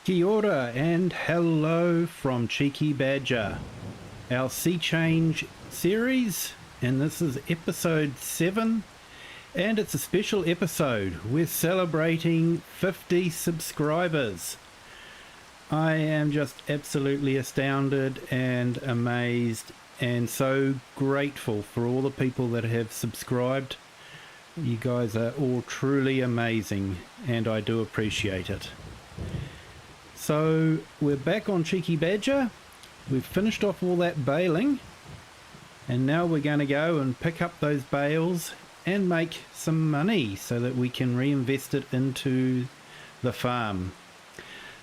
Kia ora and hello from Cheeky Badger, our Sea Change series, and this is episode 7, and it's a special episode. We're celebrating 50 subscribers. I am just absolutely astounded and amazed and so grateful for all the people that have subscribed. You guys are all truly amazing and I do appreciate it. So we're back on Cheeky Badger. We've finished off all that baling and now we're going to go and pick up those bales and make some money so that we can reinvest it into the farm.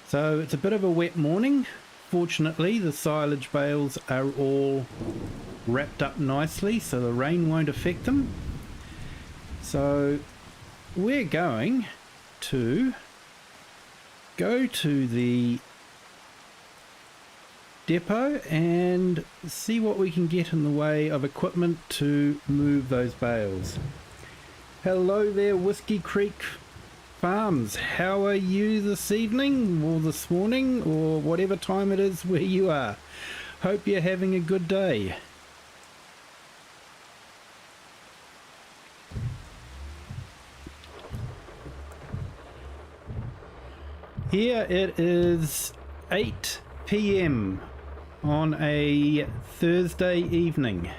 So it's a bit of a wet morning. Fortunately the silage bales are all wrapped up nicely so the rain won't affect them. So we're going to go to the depot and see what we can get in the way of equipment to move those bales. Hello there, Whiskey Creek Farms. How are you this evening or this morning or whatever time it is where you are? Hope you're having a good day. Here it is 8 p.m. on a Thursday evening.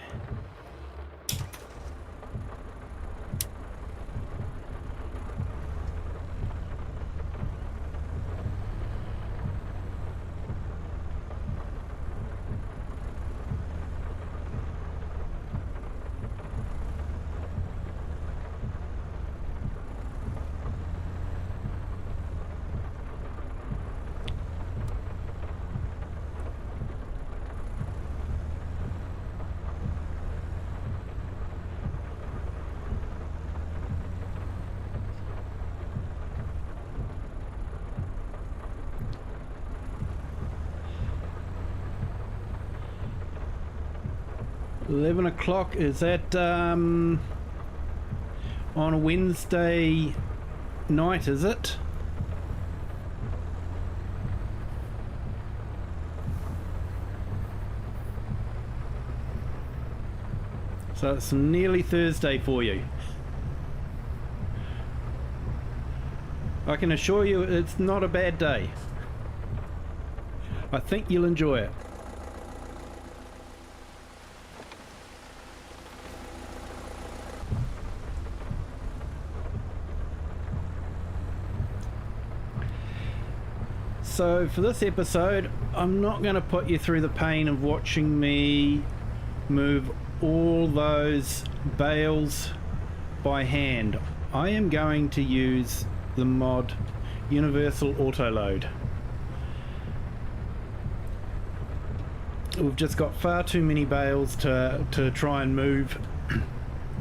$11 is that on a Wednesday night, is it? So it's nearly Thursday for you. I can assure you it's not a bad day. I think you'll enjoy it. So for this episode, I'm not going to put you through the pain of watching me move all those bales by hand. I am going to use the mod Universal Autoload. We've just got far too many bales to try and move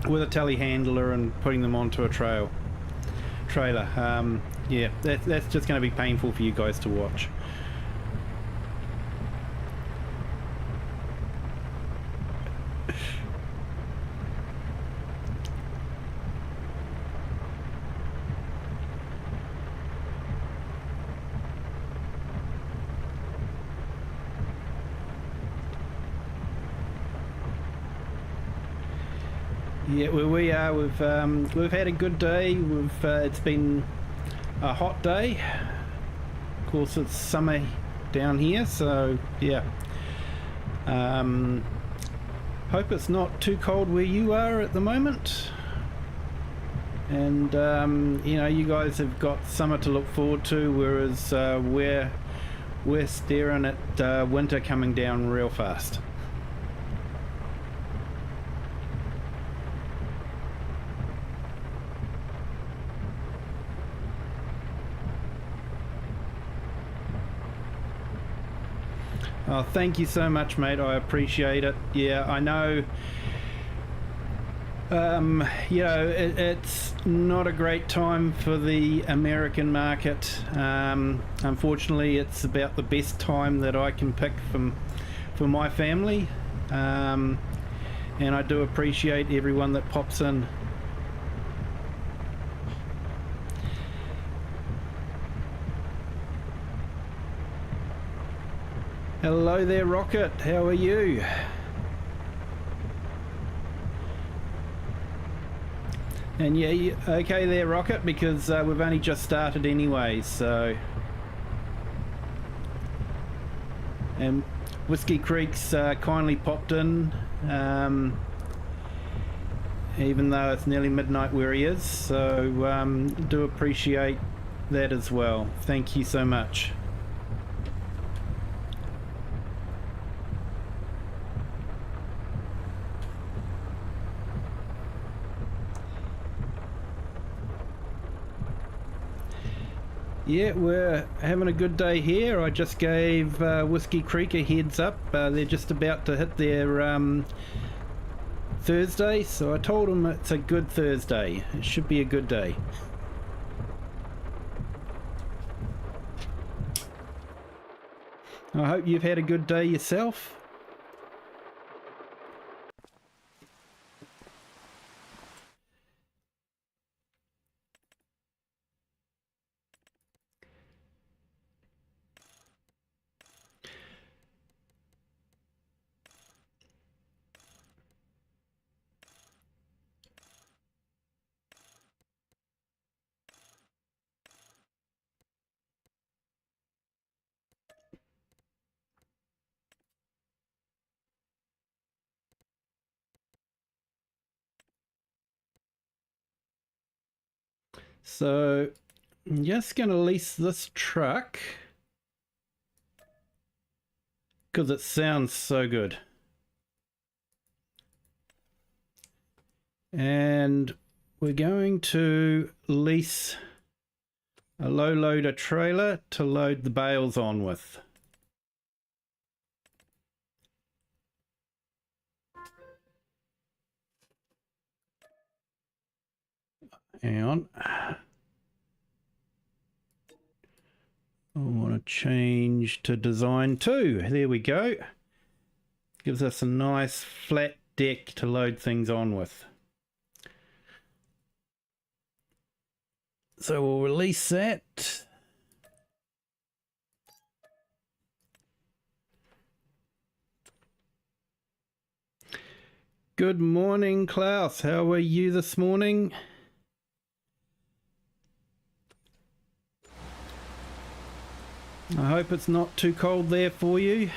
with a telehandler and putting them onto a trailer. Yeah, that's just going to be painful for you guys to watch. Yeah, where we are, we've had a good day. It's been a hot day. Of course, it's summer down here, so yeah. Hope it's not too cold where you are at the moment. And you know, you guys have got summer to look forward to, whereas we're staring at winter coming down real fast. Oh, thank you so much, mate. I appreciate it. Yeah, I know. You know, it's not a great time for the American market. Unfortunately, it's about the best time that I can pick for my family. And I do appreciate everyone that pops in. Hello there, Rocket. How are you? And yeah, okay there, Rocket, because we've only just started anyway, so... And Whiskey Creek's kindly popped in, even though it's nearly midnight where he is, so do appreciate that as well. Thank you so much. Yeah, we're having a good day here. I just gave Whiskey Creek a heads up. They're just about to hit their Thursday, so I told them it's a good Thursday. It should be a good day. I hope you've had a good day yourself. So I'm just going to lease this truck because it sounds so good. And we're going to lease a low loader trailer to load the bales on with. Hang on. I want to change to design 2. There we go. Gives us a nice flat deck to load things on with. So we'll release that. Good morning, Klaus. How are you this morning? I hope it's not too cold there for you.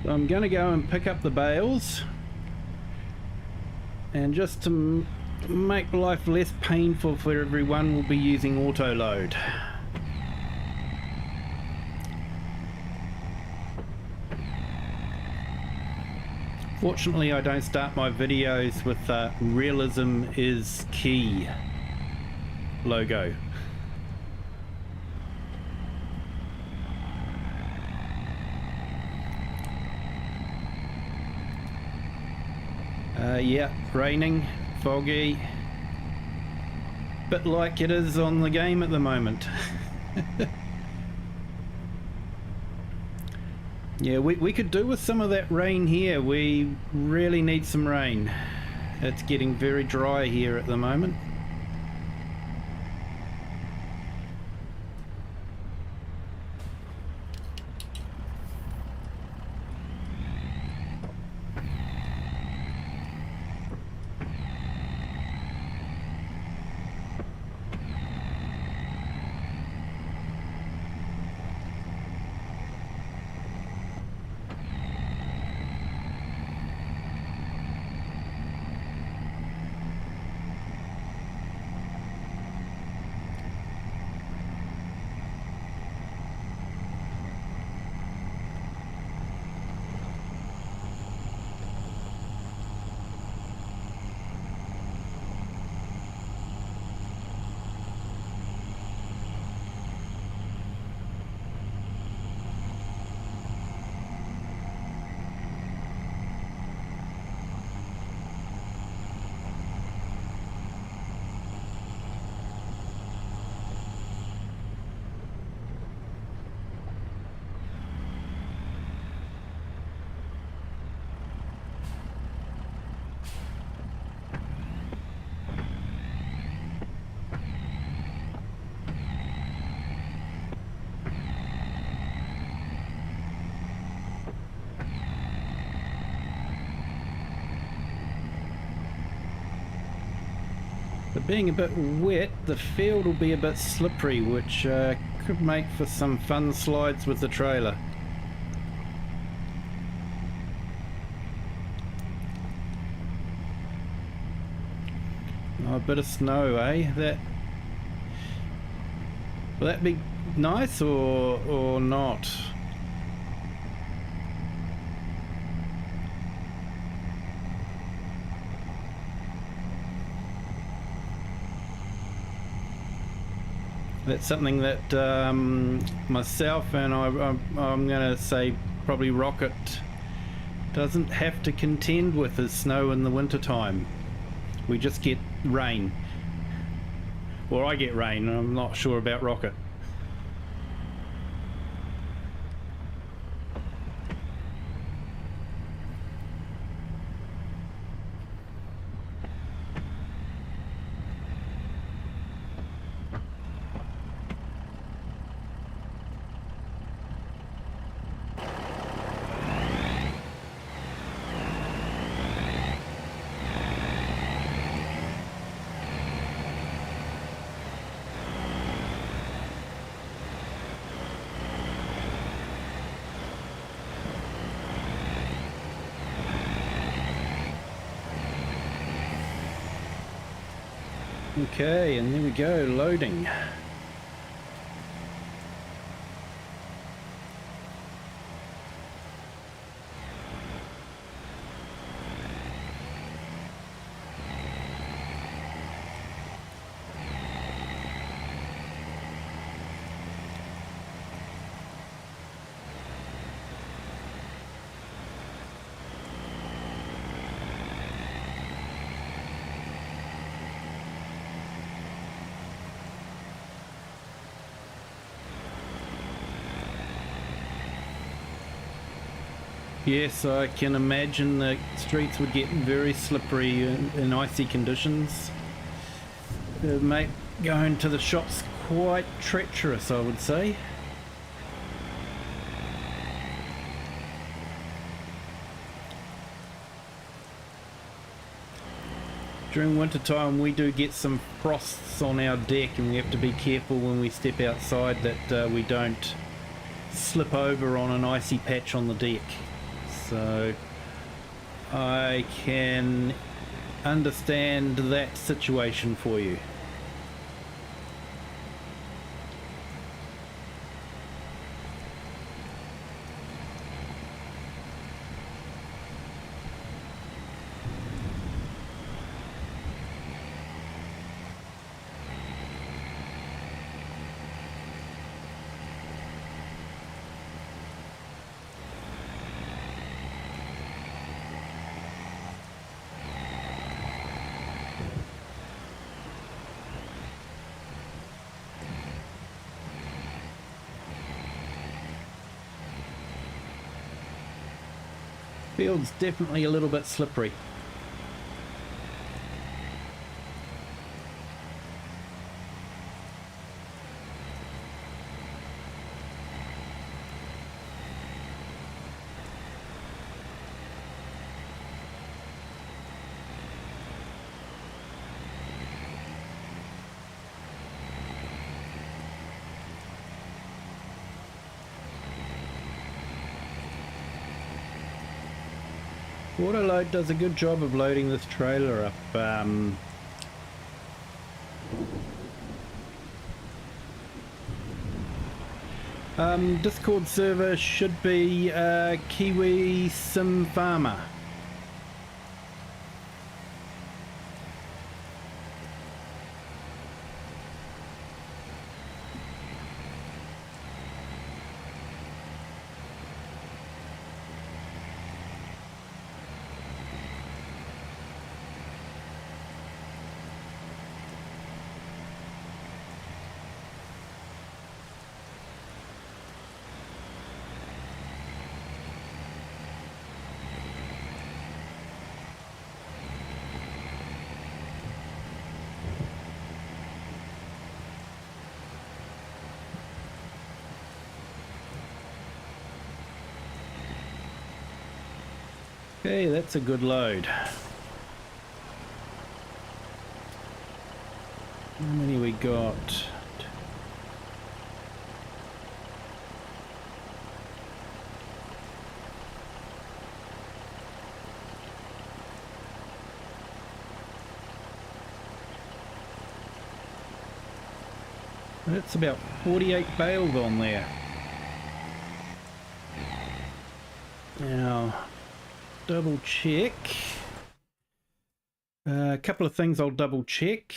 I'm going to go and pick up the bales, and just to make life less painful for everyone, we'll be using auto load. Fortunately, I don't start my videos with realism is key logo. Yeah, raining, foggy, bit like it is on the game at the moment. Yeah, we could do with some of that rain here. We really need some rain. It's getting very dry here at the moment. But being a bit wet, the field will be a bit slippery, which could make for some fun slides with the trailer. Oh, a bit of snow, eh? Will that be nice or not? That's something that myself and I'm going to say probably Rocket doesn't have to contend with, is snow in the winter time. We just get rain. Or I get rain, I'm not sure about Rocket. Okay, and there we go, loading. Yes, I can imagine the streets would get very slippery in icy conditions. It would make going to the shops quite treacherous, I would say. During winter time we do get some frosts on our deck, and we have to be careful when we step outside that we don't slip over on an icy patch on the deck. So I can understand that situation for you. Field's definitely a little bit slippery. Autoload does a good job of loading this trailer up. Discord server should be Kiwi Sim Farmer. Okay, that's a good load. How many we got? That's about 48 bales on there. Now, double check. A couple of things I'll double check.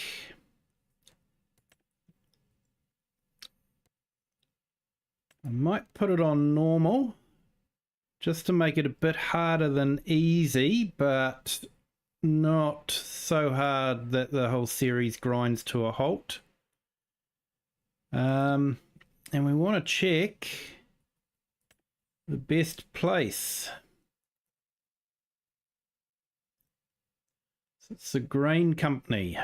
I might put it on normal just to make it a bit harder than easy, but not so hard that the whole series grinds to a halt. And we want to check the best place. So it's the grain company.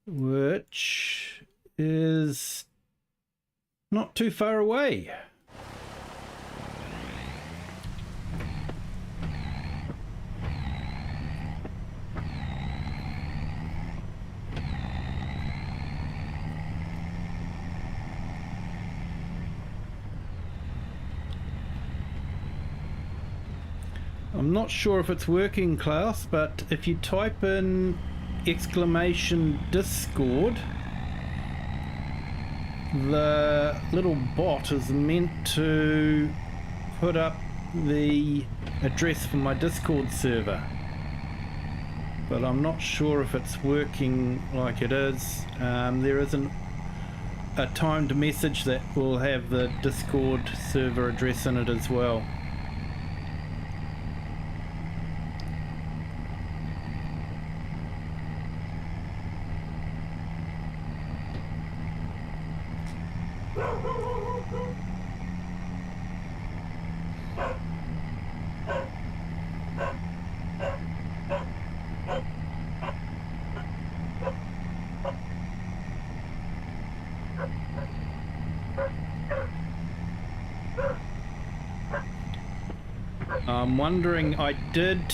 Which is not too far away. I'm not sure if it's working, Klaus, but if you type in !Discord, the little bot is meant to put up the address for my Discord server, but I'm not sure if it's working like it is. There isn't a timed message that will have the Discord server address in it as well. I'm wondering, I did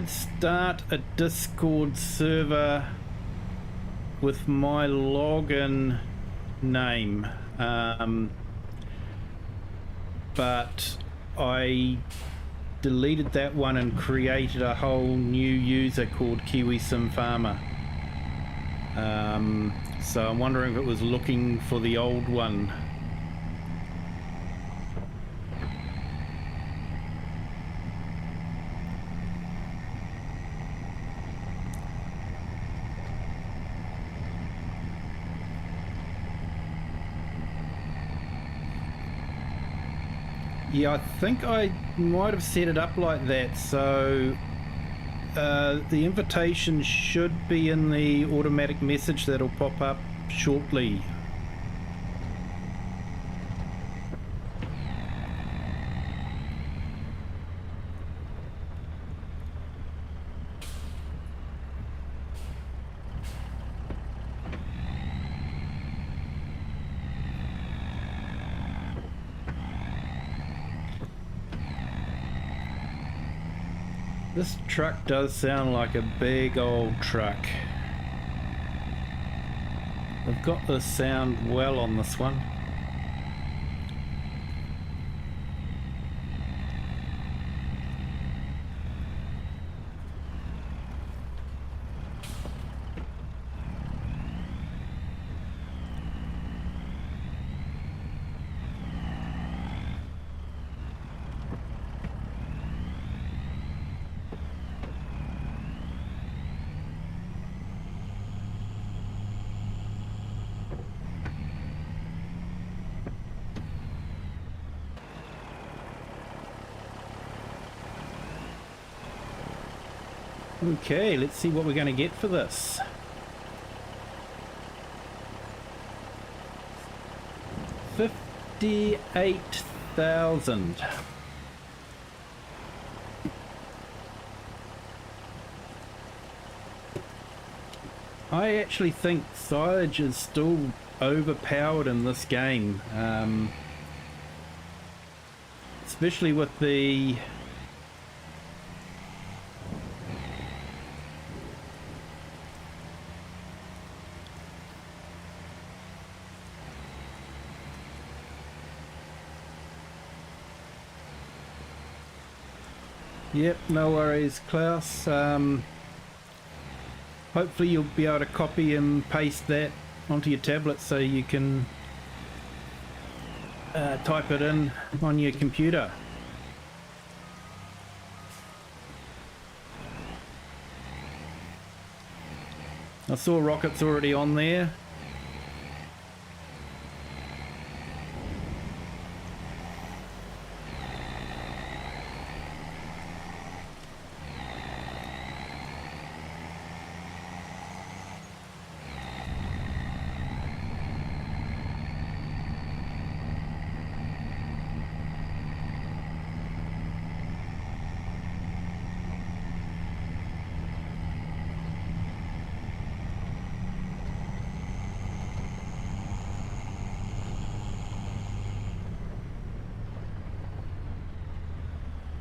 start a Discord server with my login name, but I deleted that one and created a whole new user called Kiwi Sim Farmer. So I'm wondering if it was looking for the old one. Yeah, I think I might have set it up like that, so the invitation should be in the automatic message that'll pop up shortly. This truck does sound like a big old truck. They've got the sound well on this one. Okay, let's see what we're going to get for this. $58,000. I actually think silage is still overpowered in this game, especially with the Yep, no worries, Klaus. Hopefully you'll be able to copy and paste that onto your tablet so you can type it in on your computer. I saw rockets already on there.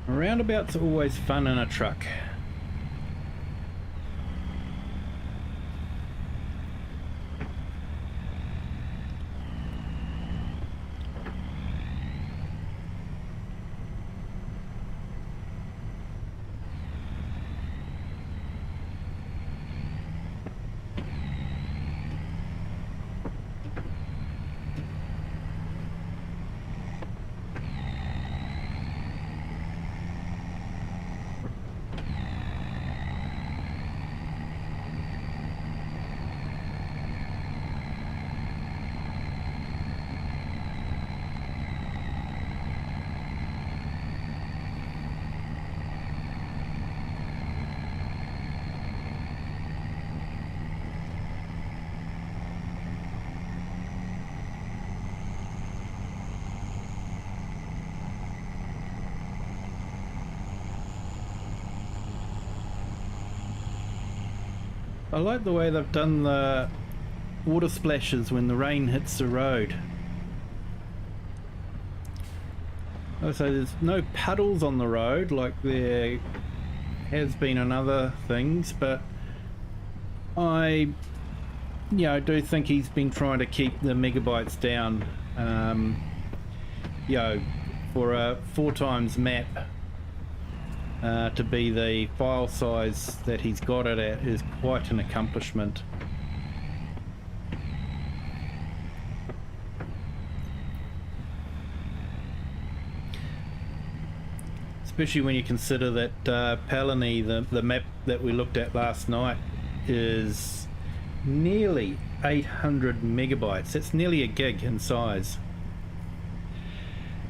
Roundabouts are always fun in a truck. I like the way they've done the water splashes when the rain hits the road. So there's no puddles on the road like there has been in other things, but I do think he's been trying to keep the megabytes down. For a 4x map to be the file size that he's got it at is quite an accomplishment. Especially when you consider that Palani, the map that we looked at last night, is nearly 800 megabytes. That's nearly a gig in size.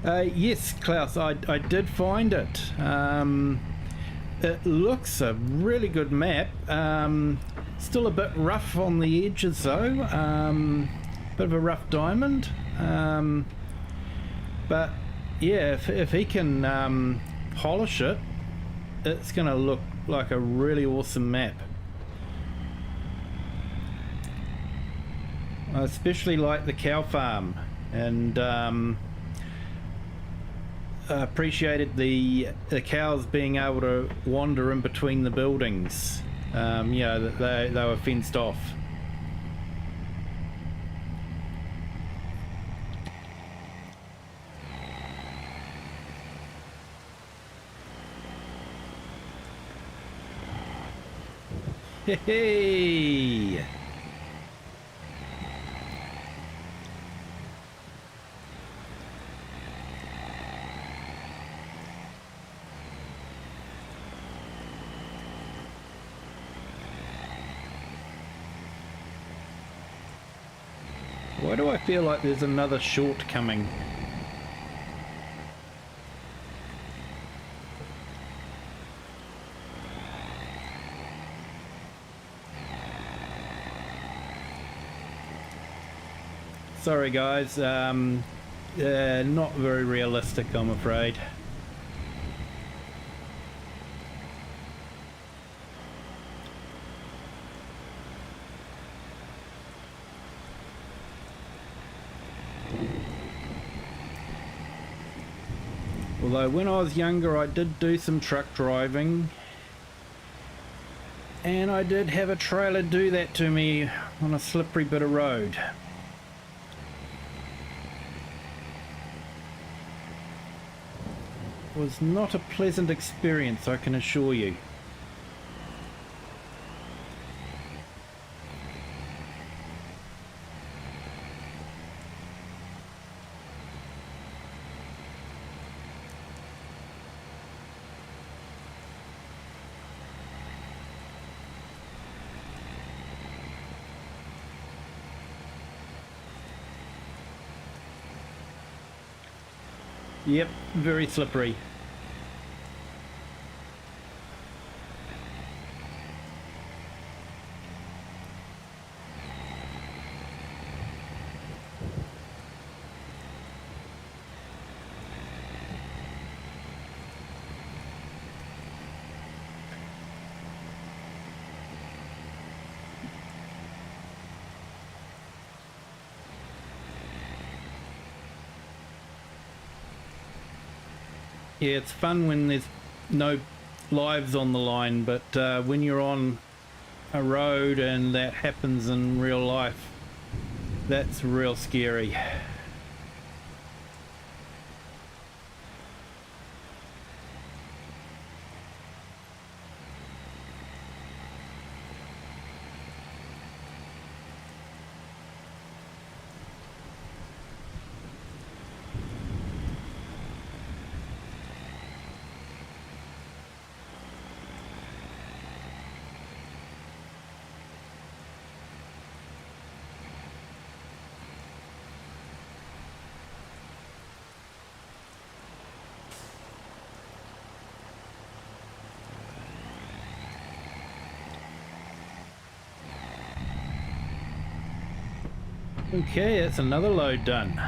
Yes, Klaus, I did find it. It looks a really good map. Still a bit rough on the edges though. Bit of a rough diamond. But yeah, if he can polish it, it's going to look like a really awesome map. I especially like the cow farm, and appreciated the cows being able to wander in between the buildings. That they were fenced off. Hey! Why do I feel like there's another short coming? Sorry guys, not very realistic, I'm afraid. Although when I was younger I did do some truck driving, and I did have a trailer do that to me on a slippery bit of road. was not a pleasant experience, I can assure you. Yep, very slippery. Yeah, it's fun when there's no lives on the line, but when you're on a road and that happens in real life, that's real scary. Okay, that's another load done.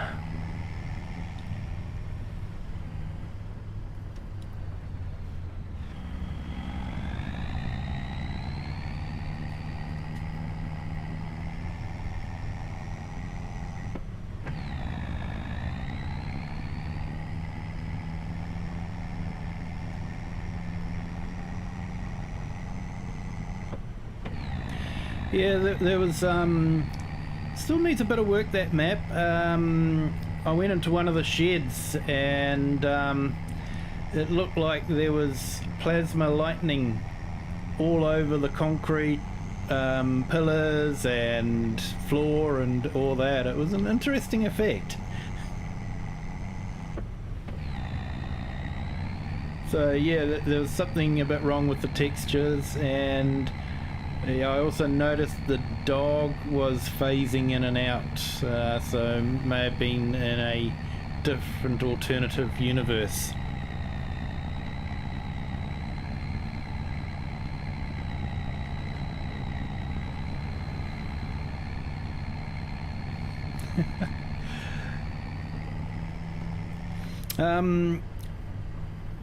Yeah, there was still needs a bit of work, that map. I went into one of the sheds and it looked like there was plasma lightning all over the concrete pillars and floor and all that. It was an interesting effect. So yeah, there was something a bit wrong with the textures, and yeah, I also noticed the dog was phasing in and out, so may have been in a different alternative universe.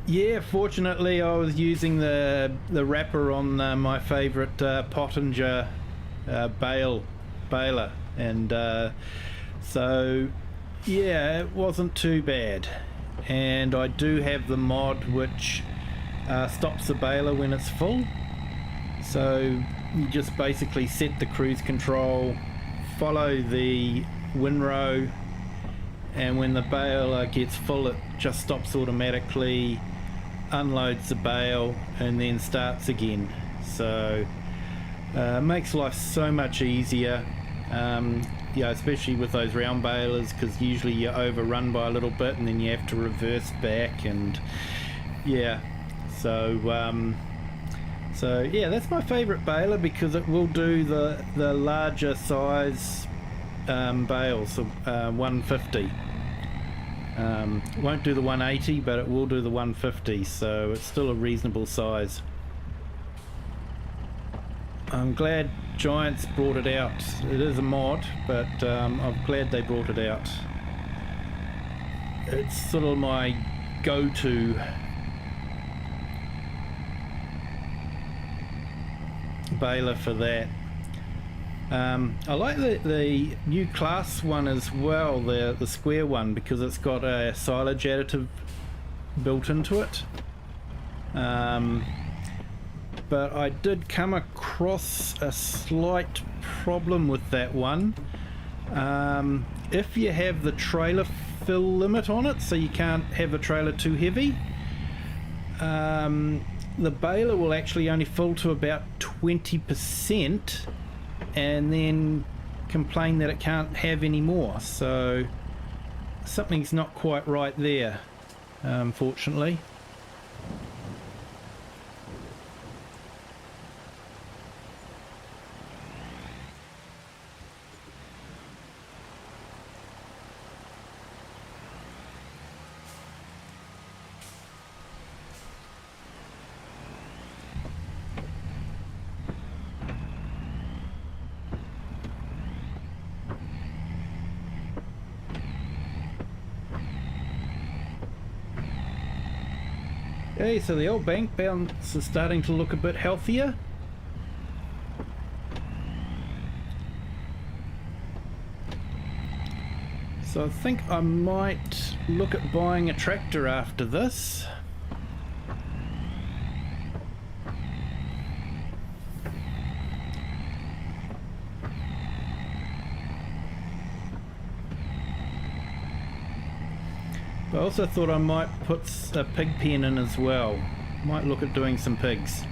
Yeah, fortunately I was using the wrapper on my favourite Pottinger baler, and so yeah, it wasn't too bad. And I do have the mod which stops the baler when it's full, so you just basically set the cruise control, follow the windrow, and when the baler gets full it just stops automatically, unloads the bale, and then starts again. So makes life so much easier, yeah, especially with those round balers, because usually you're overrun by a little bit and then you have to reverse back, and yeah, so yeah, that's my favorite baler because it will do the larger size bales, 150. Won't do the 180, but it will do the 150, so it's still a reasonable size. I'm glad Giants brought it out. It is a mod, but I'm glad they brought it out. It's sort of my go-to baler for that. I like the new class one as well, the square one, because it's got a silage additive built into it. But I did come across a slight problem with that one. If you have the trailer fill limit on it, so you can't have a trailer too heavy, the baler will actually only fill to about 20% and then complain that it can't have any more. So something's not quite right there, unfortunately. Okay, so the old bank bounce is starting to look a bit healthier. So I think I might look at buying a tractor after this. I also thought I might put a pig pen in as well. Might look at doing some pigs.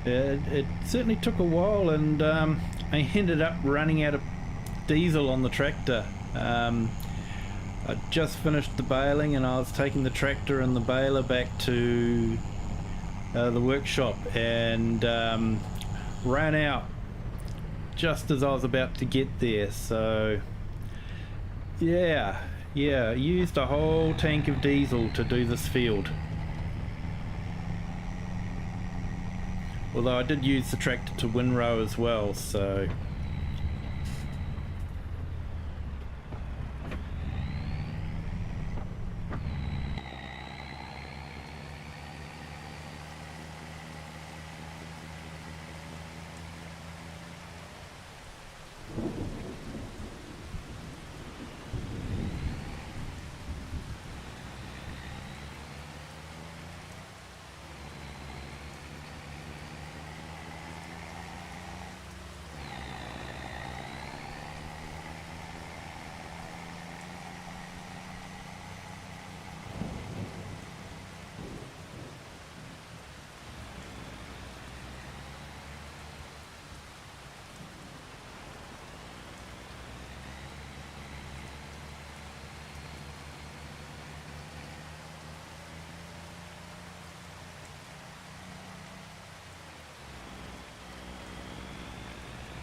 It certainly took a while, and I ended up running out of diesel on the tractor. I just finished the baling and I was taking the tractor and the baler back to the workshop, and ran out just as I was about to get there. So yeah, used a whole tank of diesel to do this field. Although I did use the tractor to windrow as well, so...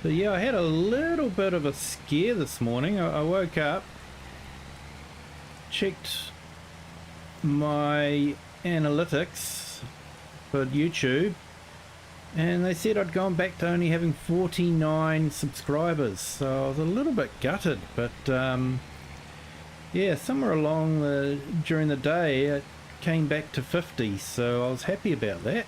So yeah, I had a little bit of a scare this morning. I woke up, checked my analytics for YouTube, and they said I'd gone back to only having 49 subscribers. So I was a little bit gutted, but yeah, somewhere along during the day it came back to 50, so I was happy about that.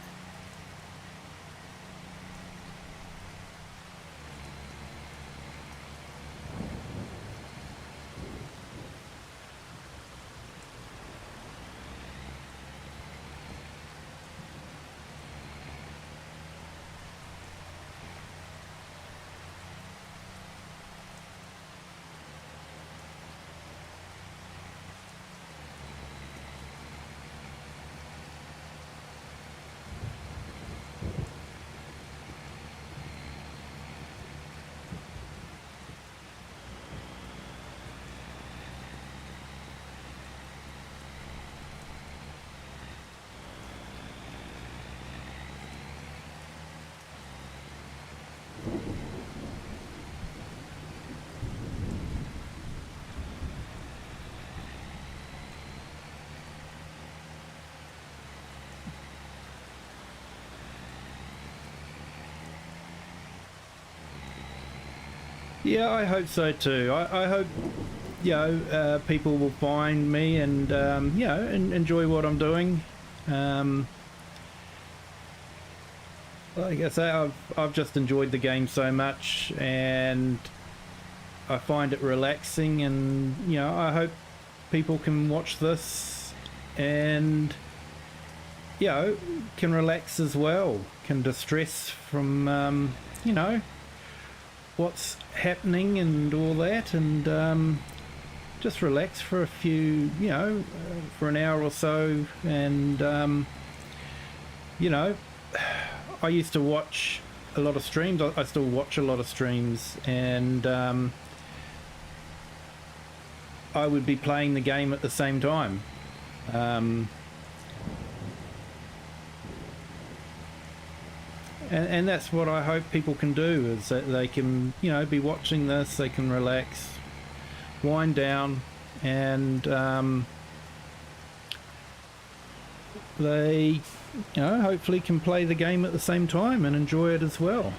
Yeah, I hope so too. I hope, you know, people will find me and, you know, enjoy what I'm doing. Like I say, I've just enjoyed the game so much, and I find it relaxing, and, you know, I hope people can watch this and, you know, can relax as well, can distress from, you know, what's happening and all that, and just relax for a few, you know, for an hour or so. And you know, I used to watch a lot of streams. I still watch a lot of streams, and I would be playing the game at the same time. And that's what I hope people can do, is that they can, you know, be watching this, they can relax, wind down, and they, you know, hopefully can play the game at the same time and enjoy it as well.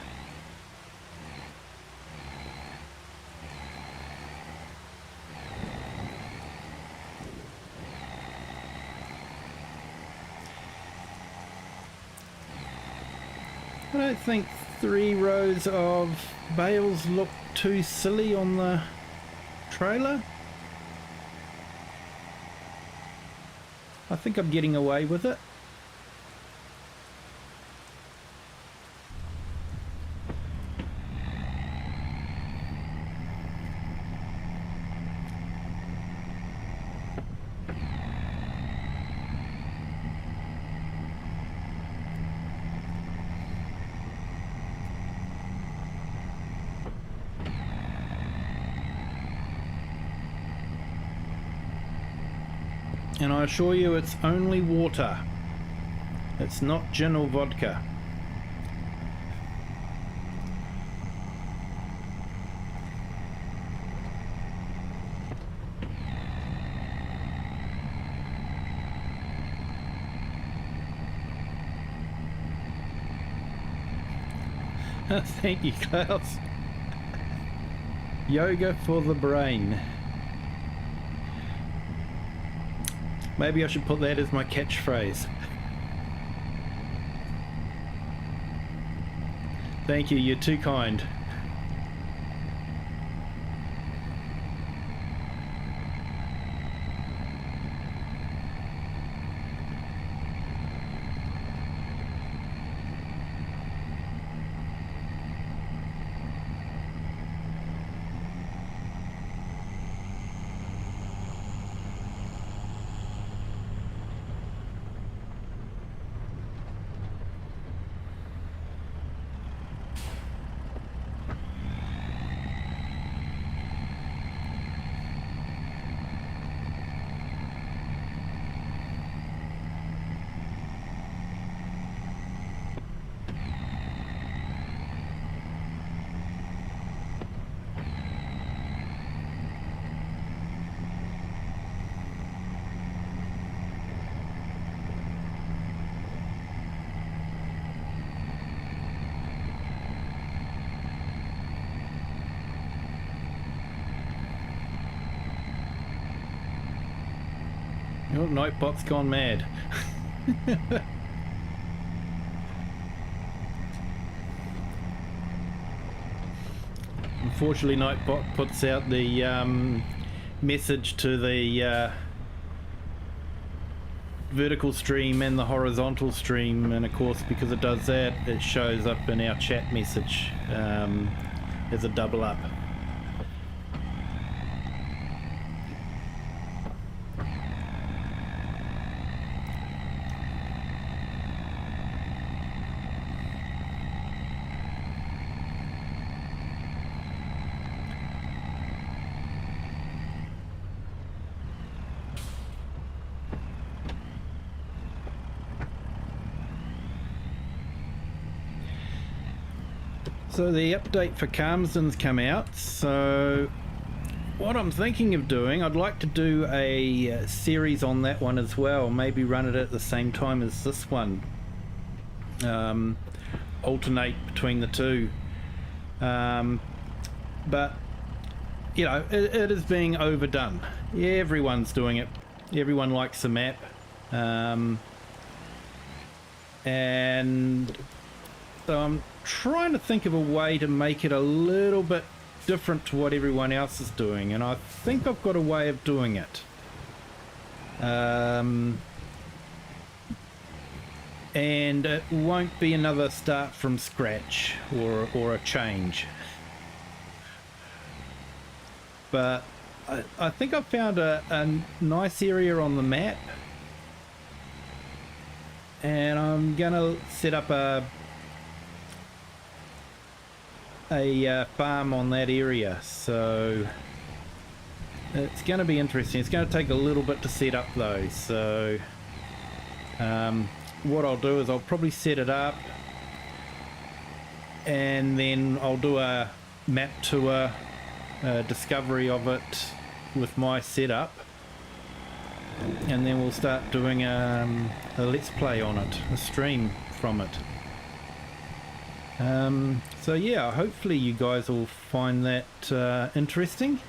I don't think 3 rows of bales look too silly on the trailer. I think I'm getting away with it. And I assure you, it's only water. It's not gin or vodka. Thank you, Klaus. Yoga for the brain. Maybe I should put that as my catchphrase. Thank you, you're too kind. Oh, Nightbot's gone mad. Unfortunately, Nightbot puts out the message to the vertical stream and the horizontal stream, and of course, because it does that, it shows up in our chat message as a double up. So the update for Calmsden's come out, so what I'm thinking of doing, I'd like to do a series on that one as well, maybe run it at the same time as this one, alternate between the two, but you know, it is being overdone. Everyone's doing it, everyone likes the map, and so I'm trying to think of a way to make it a little bit different to what everyone else is doing, and I think I've got a way of doing it. And it won't be another start from scratch or a change. But I think I've found a nice area on the map, and I'm gonna set up a farm on that area, so it's going to be interesting. It's going to take a little bit to set up though, so what I'll do is I'll probably set it up and then I'll do a map tour, discovery of it with my setup, and then we'll start doing a let's play on it, a stream from it. So yeah, hopefully you guys will find that interesting.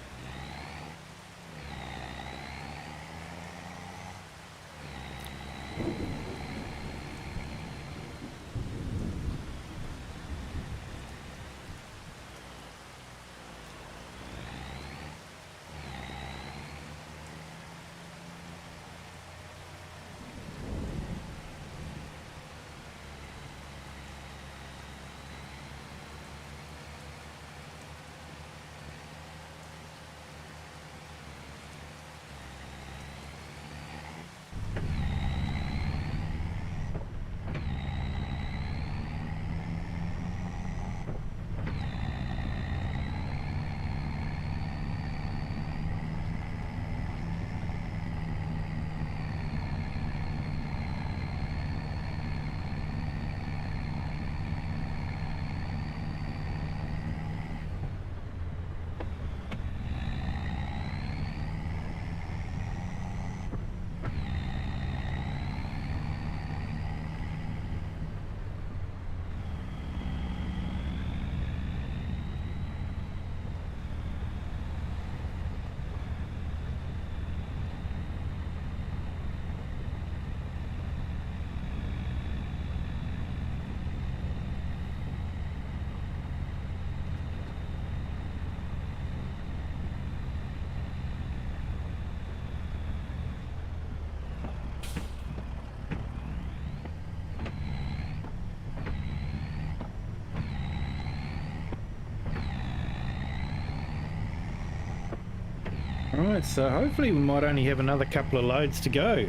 Alright, so hopefully we might only have another couple of loads to go.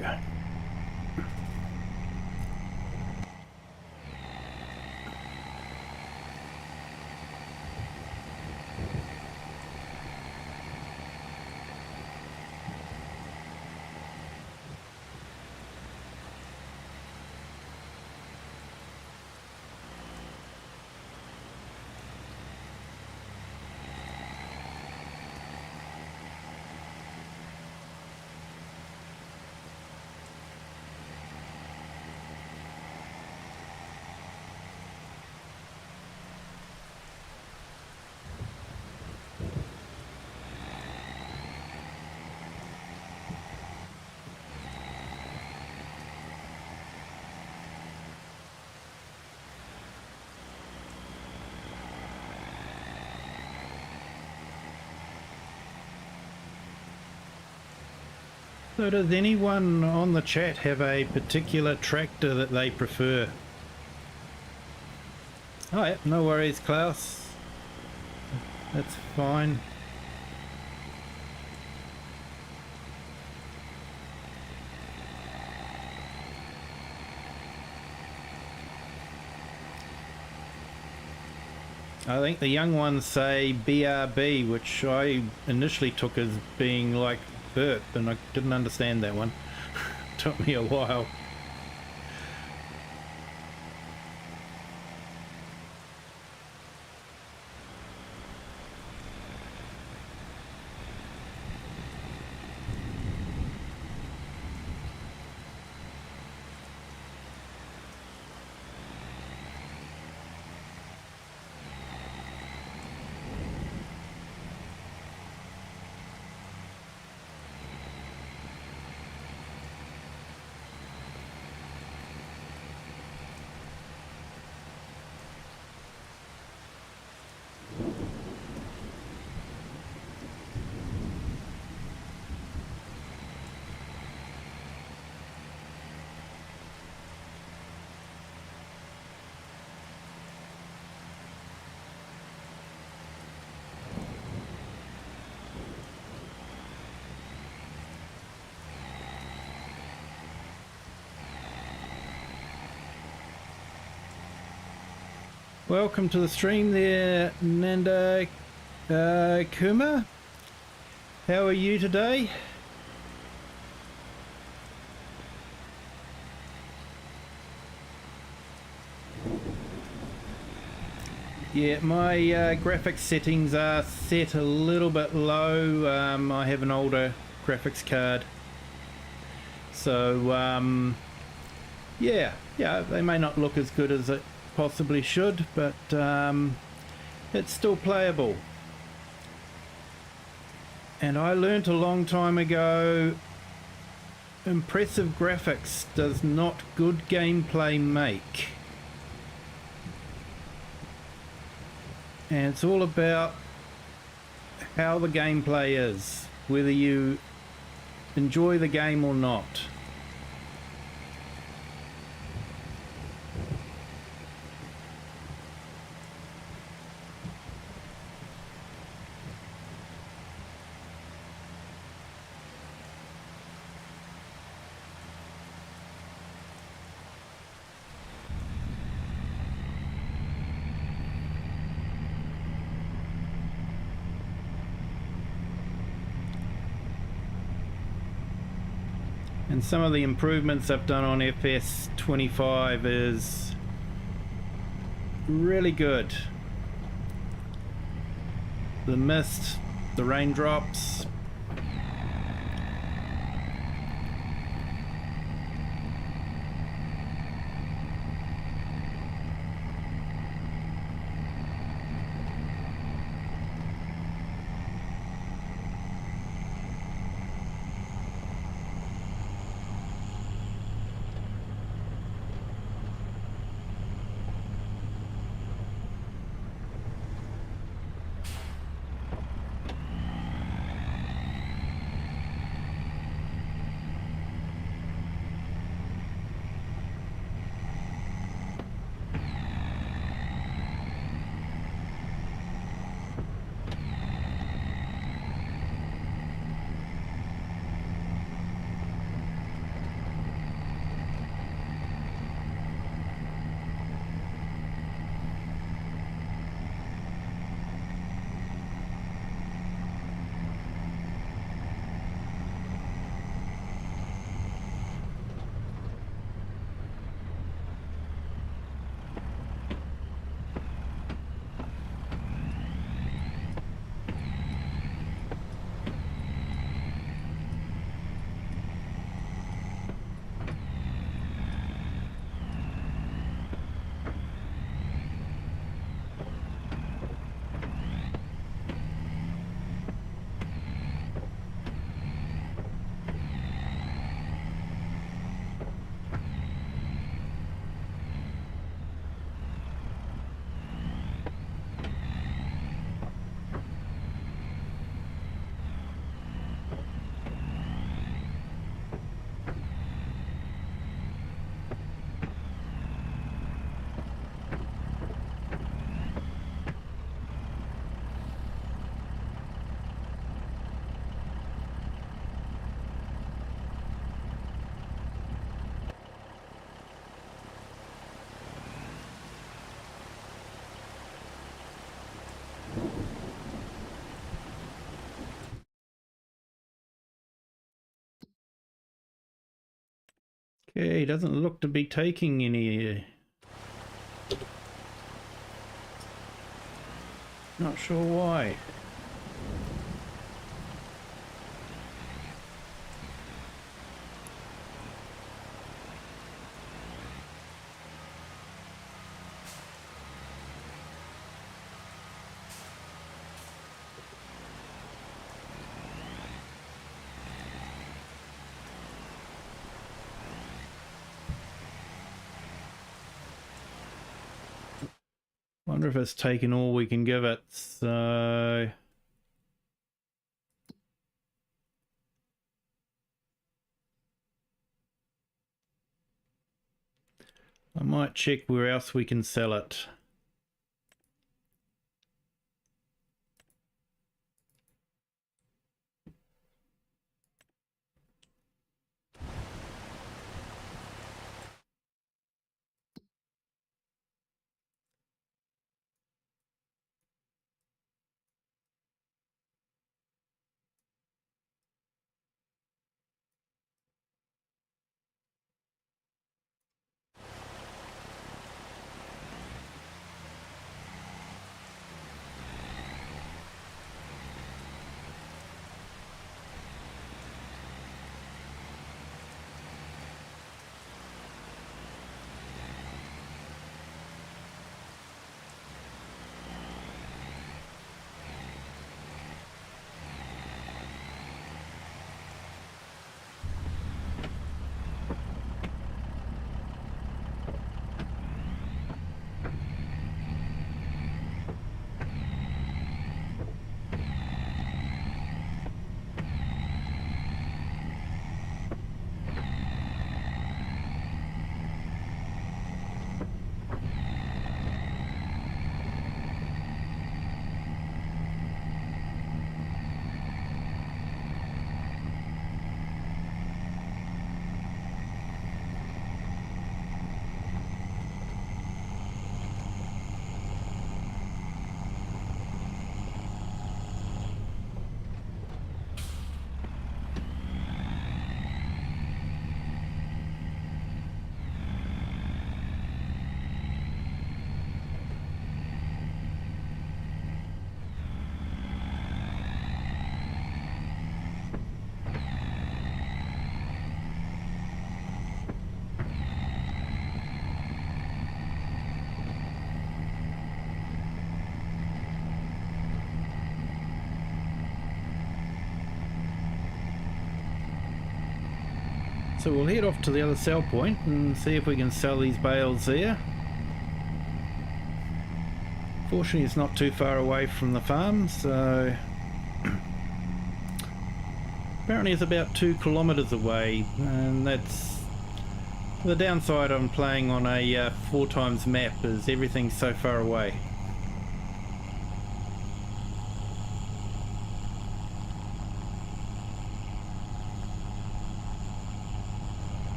So does anyone on the chat have a particular tractor that they prefer? Oh yeah, no worries, Klaus. That's fine. I think the young ones say BRB, which I initially took as being like burp, and I didn't understand that one. Took me a while. Welcome to the stream there, Nanda Kuma. How are you today? Yeah, my graphics settings are set a little bit low. I have an older graphics card. So, yeah, they may not look as good as it possibly should, but it's still playable. And I learnt a long time ago, impressive graphics does not good gameplay make. And it's all about how the gameplay is, whether you enjoy the game or not. And some of the improvements I've done on FS25 is really good. The mist, the raindrops. Okay, doesn't look to be taking any. Not sure why. Wonder if it's taken all we can give it. So I might check where else we can sell it. So we'll head off to the other sell point and see if we can sell these bales there. Fortunately, it's not too far away from the farm, so apparently it's about 2 kilometers away, and that's the downside on playing on a 4x map, is everything's so far away.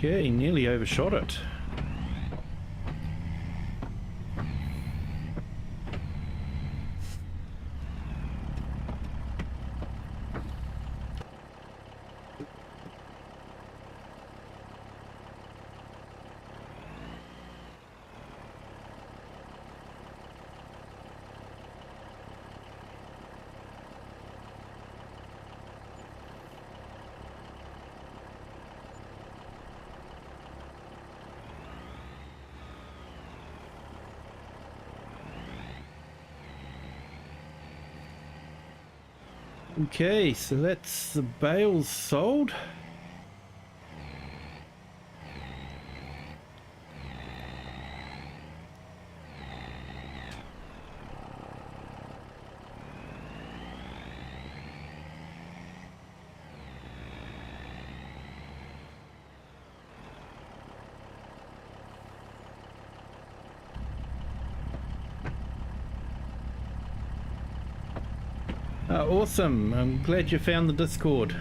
Okay, nearly overshot it. Okay, so that's the bales sold. Awesome, I'm glad you found the Discord.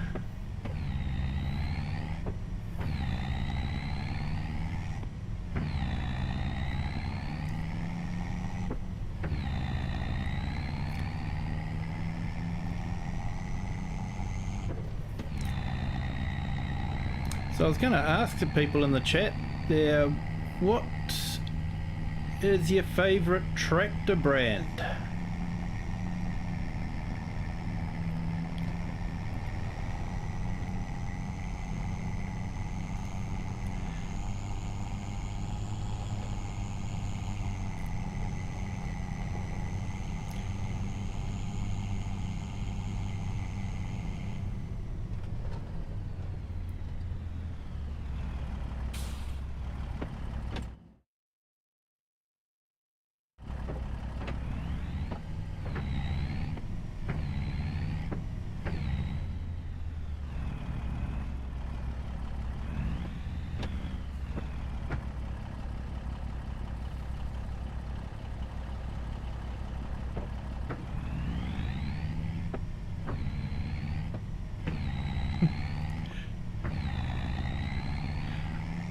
So I was going to ask the people in the chat there, what is your favourite tractor brand?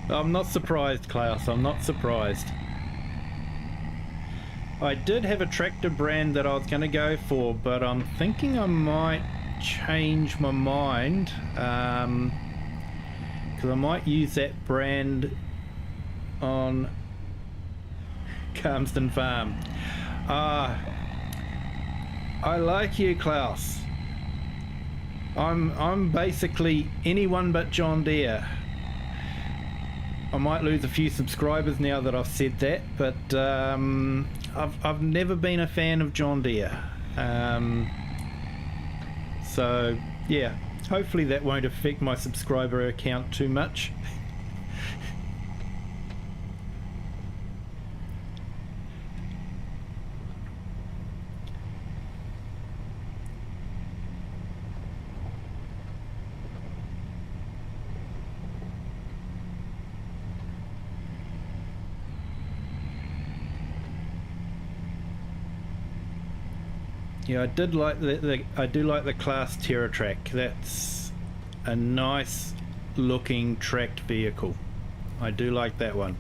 I'm not surprised, Klaus, I'm not surprised. I did have a tractor brand that I was going to go for, but I'm thinking I might change my mind, because I might use that brand on Calmsden Farm. I like you, Klaus. I'm basically anyone but John Deere. I might lose a few subscribers now that I've said that, but I've never been a fan of John Deere. So yeah, hopefully that won't affect my subscriber account too much. Yeah, I do like the Class TerraTrack. That's a nice looking tracked vehicle. I do like that one.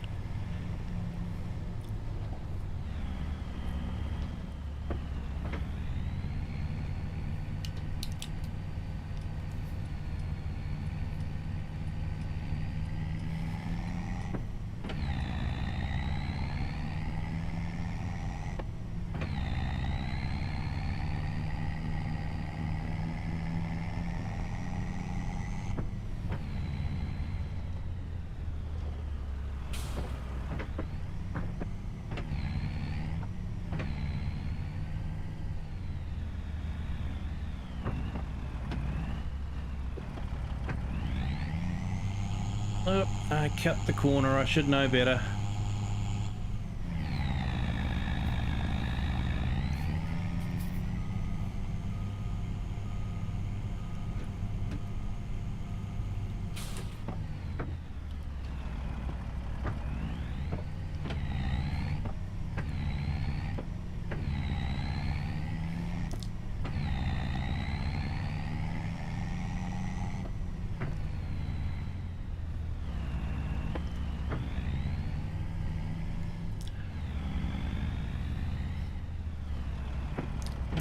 Oh, I cut the corner. I should know better.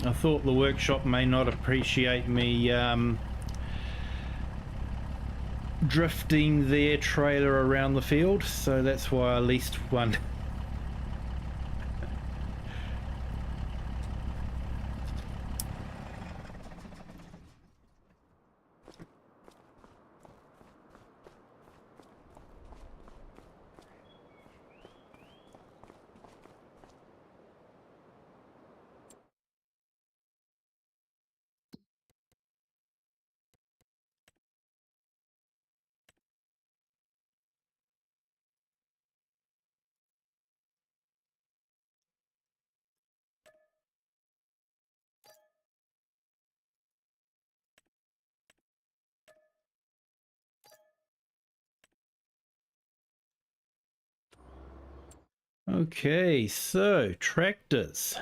I thought the workshop may not appreciate me drifting their trailer around the field, so that's why I leased one. Okay, so tractors.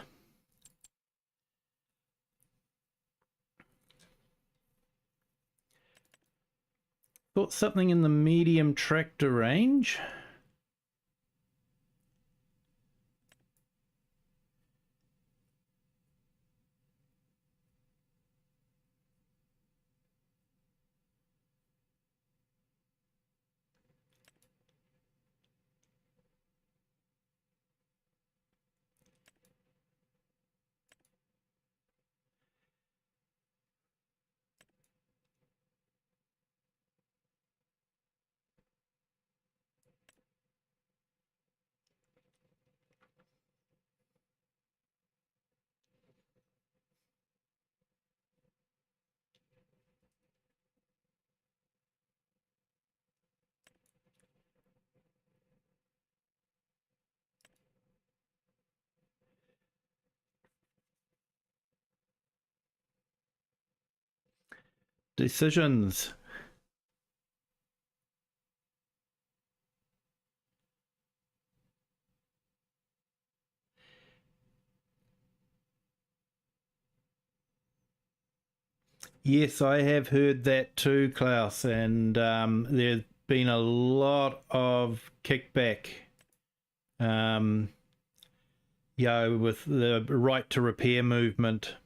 Thought something in the medium tractor range. Decisions. Yes, I have heard that too, Klaus, and there's been a lot of kickback. With the right to repair movement.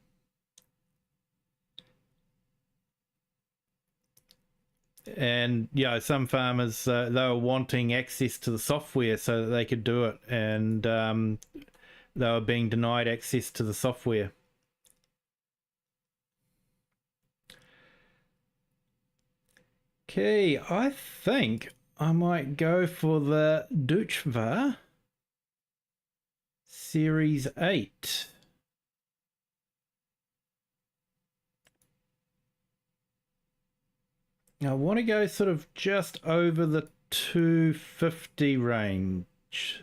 And some farmers they were wanting access to the software so that they could do it, and they were being denied access to the software. Okay, I think I might go for the Deutschwa Series 8. I want to go sort of just over the 250 range.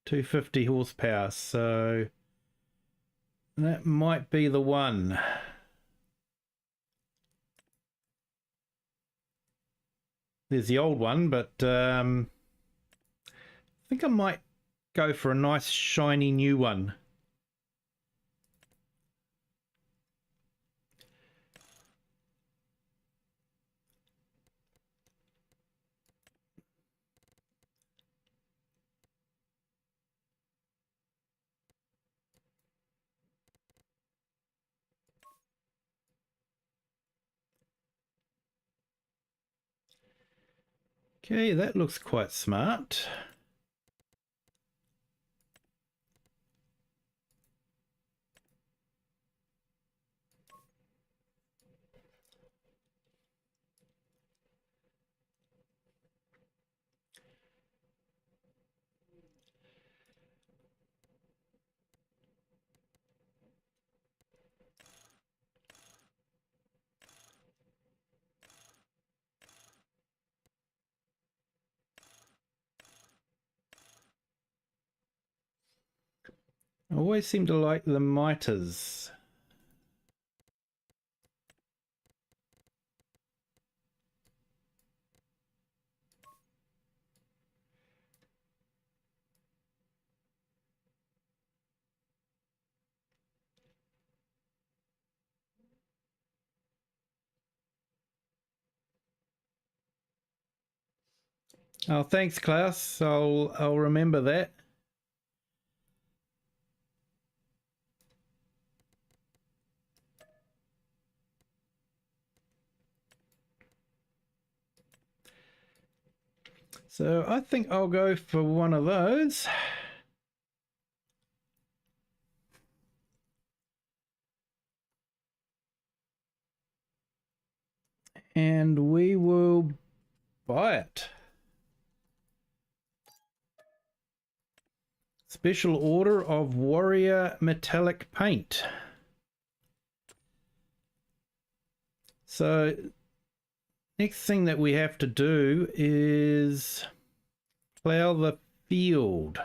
250 horsepower, so that might be the one. There's the old one, but I think I might go for a nice shiny new one. Okay, that looks quite smart. I always seem to like the miters. Oh, thanks, Klaus. I'll remember that. So I think I'll go for one of those. And we will buy it. Special order of Warrior metallic paint. So next thing that we have to do is plow the field.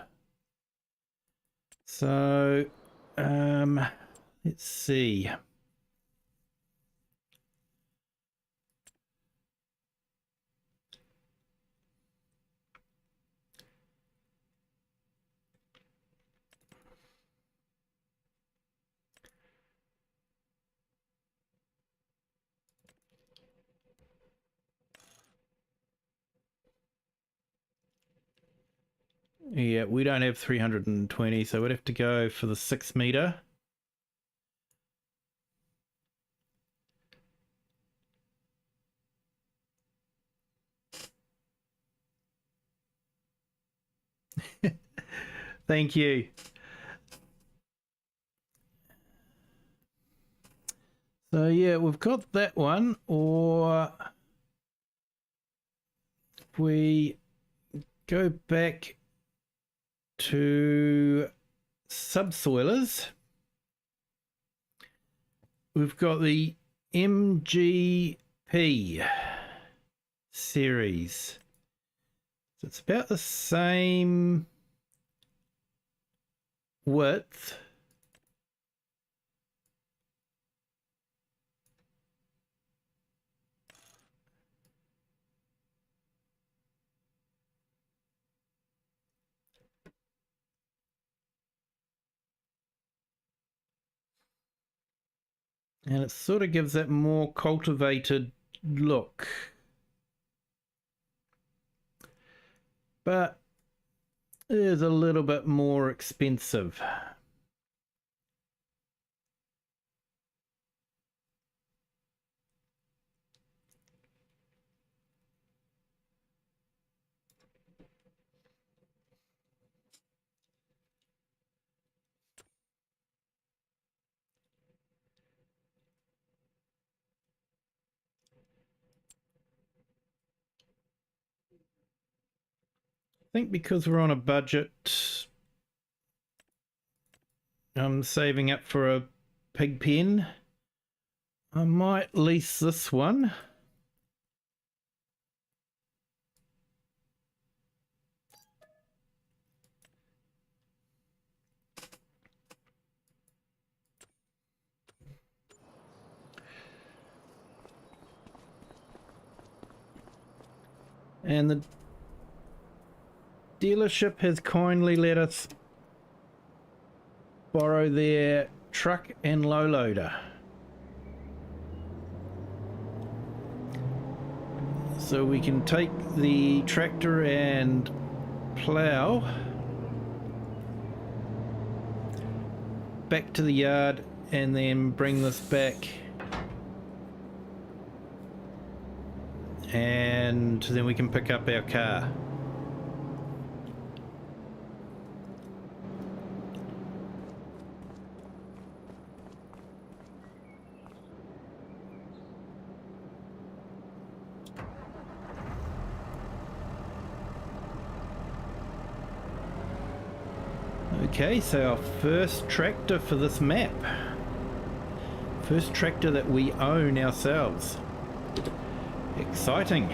So let's see. Yeah, we don't have 320, so we'd have to go for the 6 meter. Thank you. So yeah, we've got that one, or if we go back to subsoilers, we've got the MGP series. So it's about the same width. And it sort of gives that more cultivated look. But it is a little bit more expensive. think because we're on a budget, I'm saving up for a pig pen. I might lease this one. And the dealership has kindly let us borrow their truck and low loader. So we can take the tractor and plough back to the yard and then bring this back, and then we can pick up our car. Okay, so our first tractor for this map. First tractor that we own ourselves. Exciting.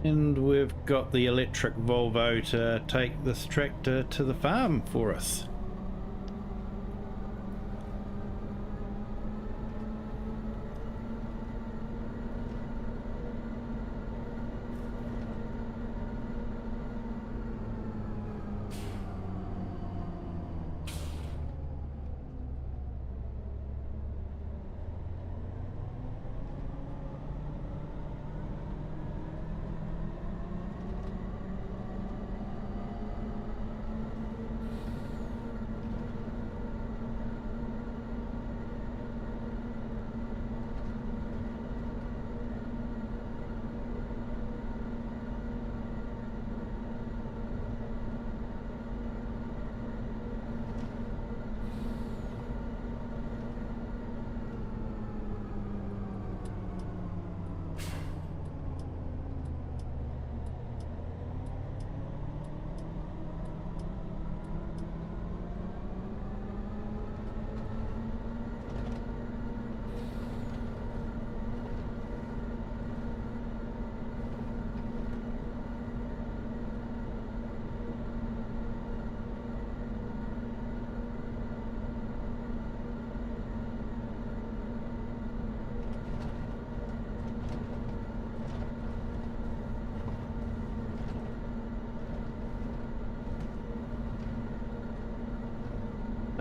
And we've got the electric Volvo to take this tractor to the farm for us.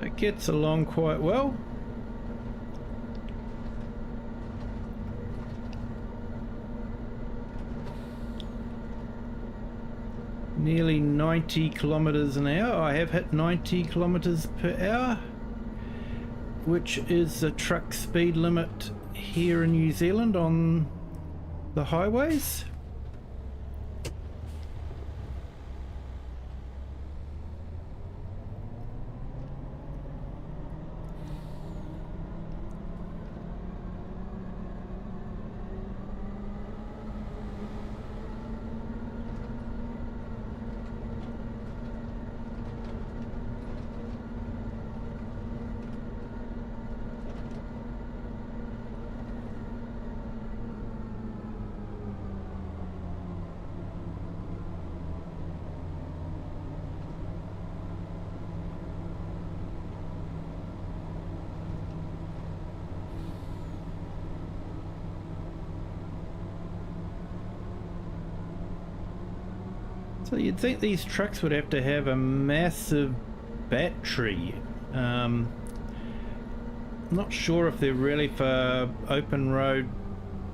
It gets along quite well. Nearly 90 kilometers an hour. I have hit 90 kilometers per hour, which is the truck speed limit here in New Zealand on the highways. So you'd think these trucks would have to have a massive battery. Not sure if they're really for open road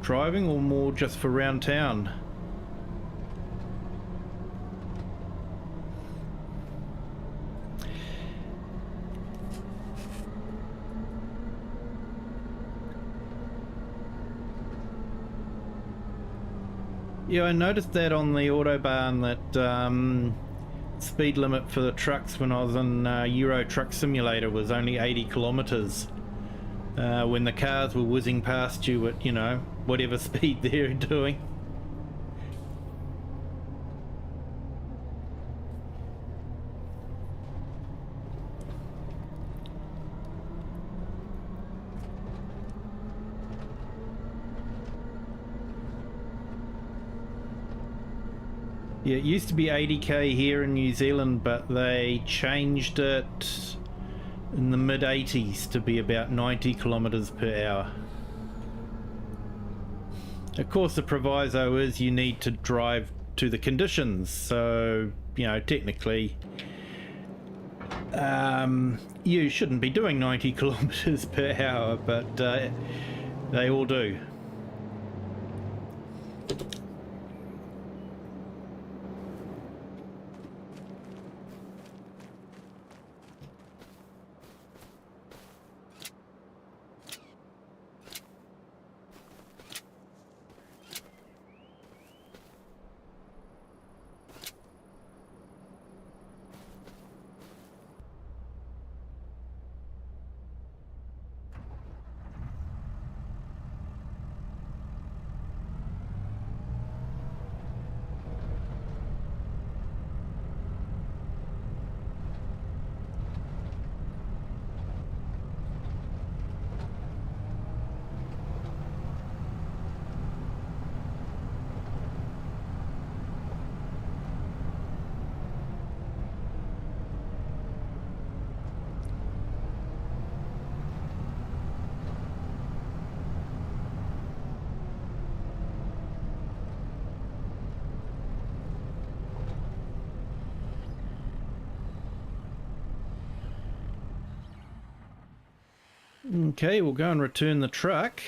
driving or more just for round town. Yeah, I noticed that on the Autobahn that speed limit for the trucks when I was in Euro Truck Simulator was only 80 kilometers. When the cars were whizzing past you at, you know, whatever speed they're doing. Yeah, it used to be 80k here in New Zealand, but they changed it in the mid-80s to be about 90 kilometers per hour. Of course, the proviso is you need to drive to the conditions, so, you know, technically you shouldn't be doing 90 kilometers per hour, but they all do. Okay, we'll go and return the truck.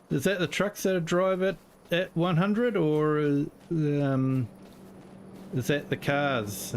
Is that the trucks that drive it at 100, or is that the cars?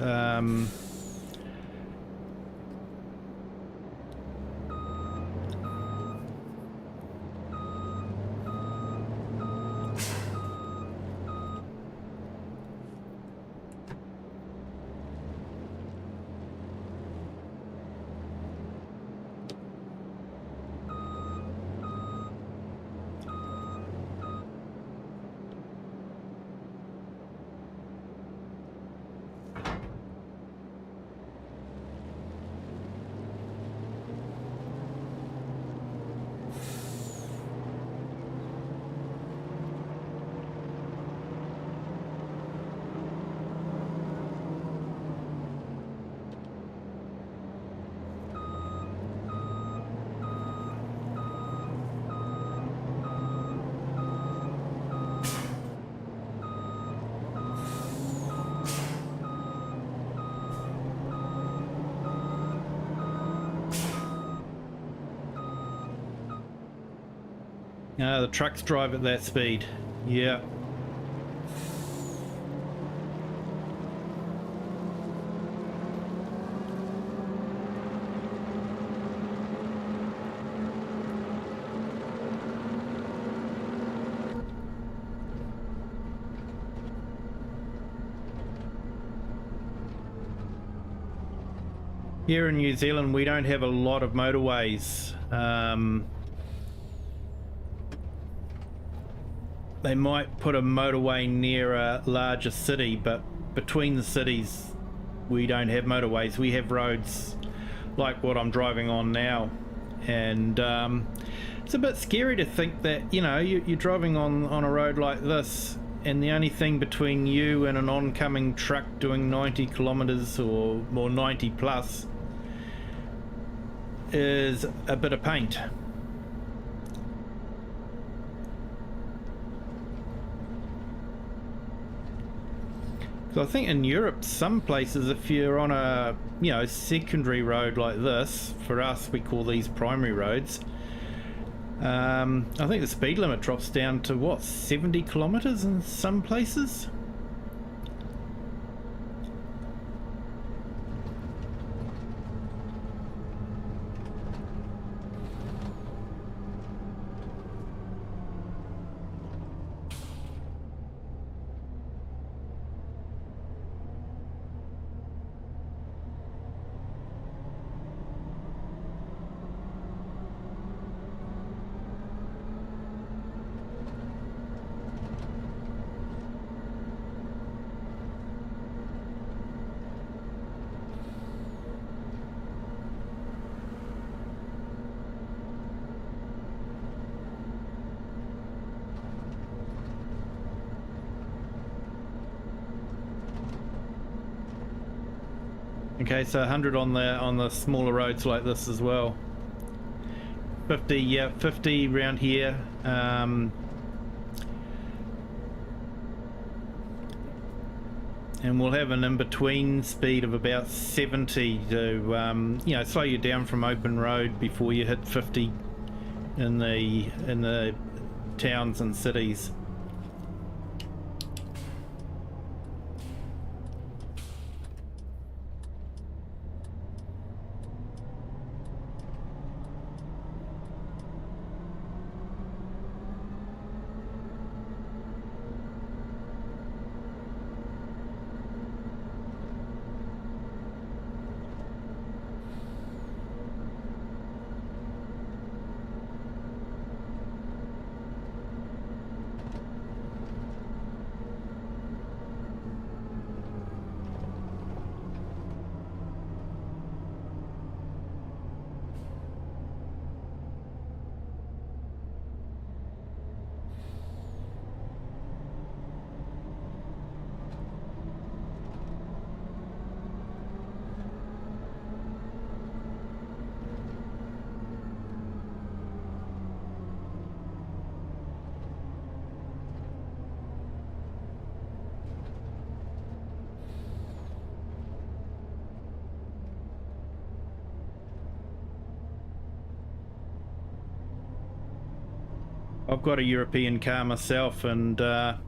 The trucks drive at that speed. Yeah. Here in New Zealand, we don't have a lot of motorways. They might put a motorway near a larger city, but between the cities, we don't have motorways. We have roads like what I'm driving on now. And it's a bit scary to think that, you know, you're driving on a road like this, and the only thing between you and an oncoming truck doing 90 kilometers or 90 plus is a bit of paint. So I think in Europe, some places, if you're on a, you know, secondary road like this, for us we call these primary roads, I think the speed limit drops down to what, 70 kilometers in some places? Okay, so 100 on the smaller roads like this as well. 50, yeah, 50 around here. And we'll have an in-between speed of about 70 to, you know, slow you down from open road before you hit 50 in the towns and cities. I've got a European car myself, and I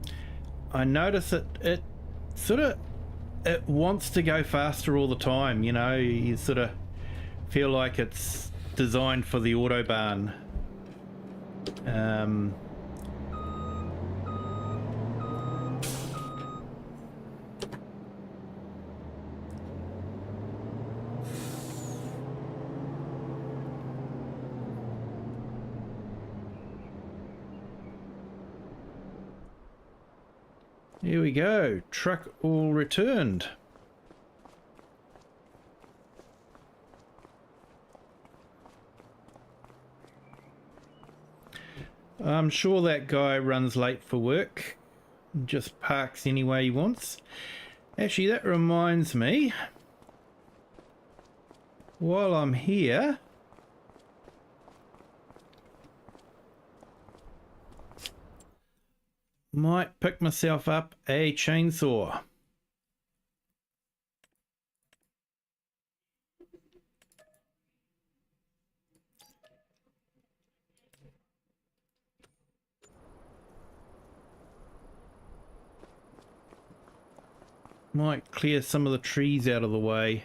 notice it sort of, it wants to go faster all the time. You know, you sort of feel like it's designed for the autobahn. Here we go, truck all returned. I'm sure that guy runs late for work, just parks any way he wants. Actually, that reminds me, while I'm here, might pick myself up a chainsaw. Might clear some of the trees out of the way.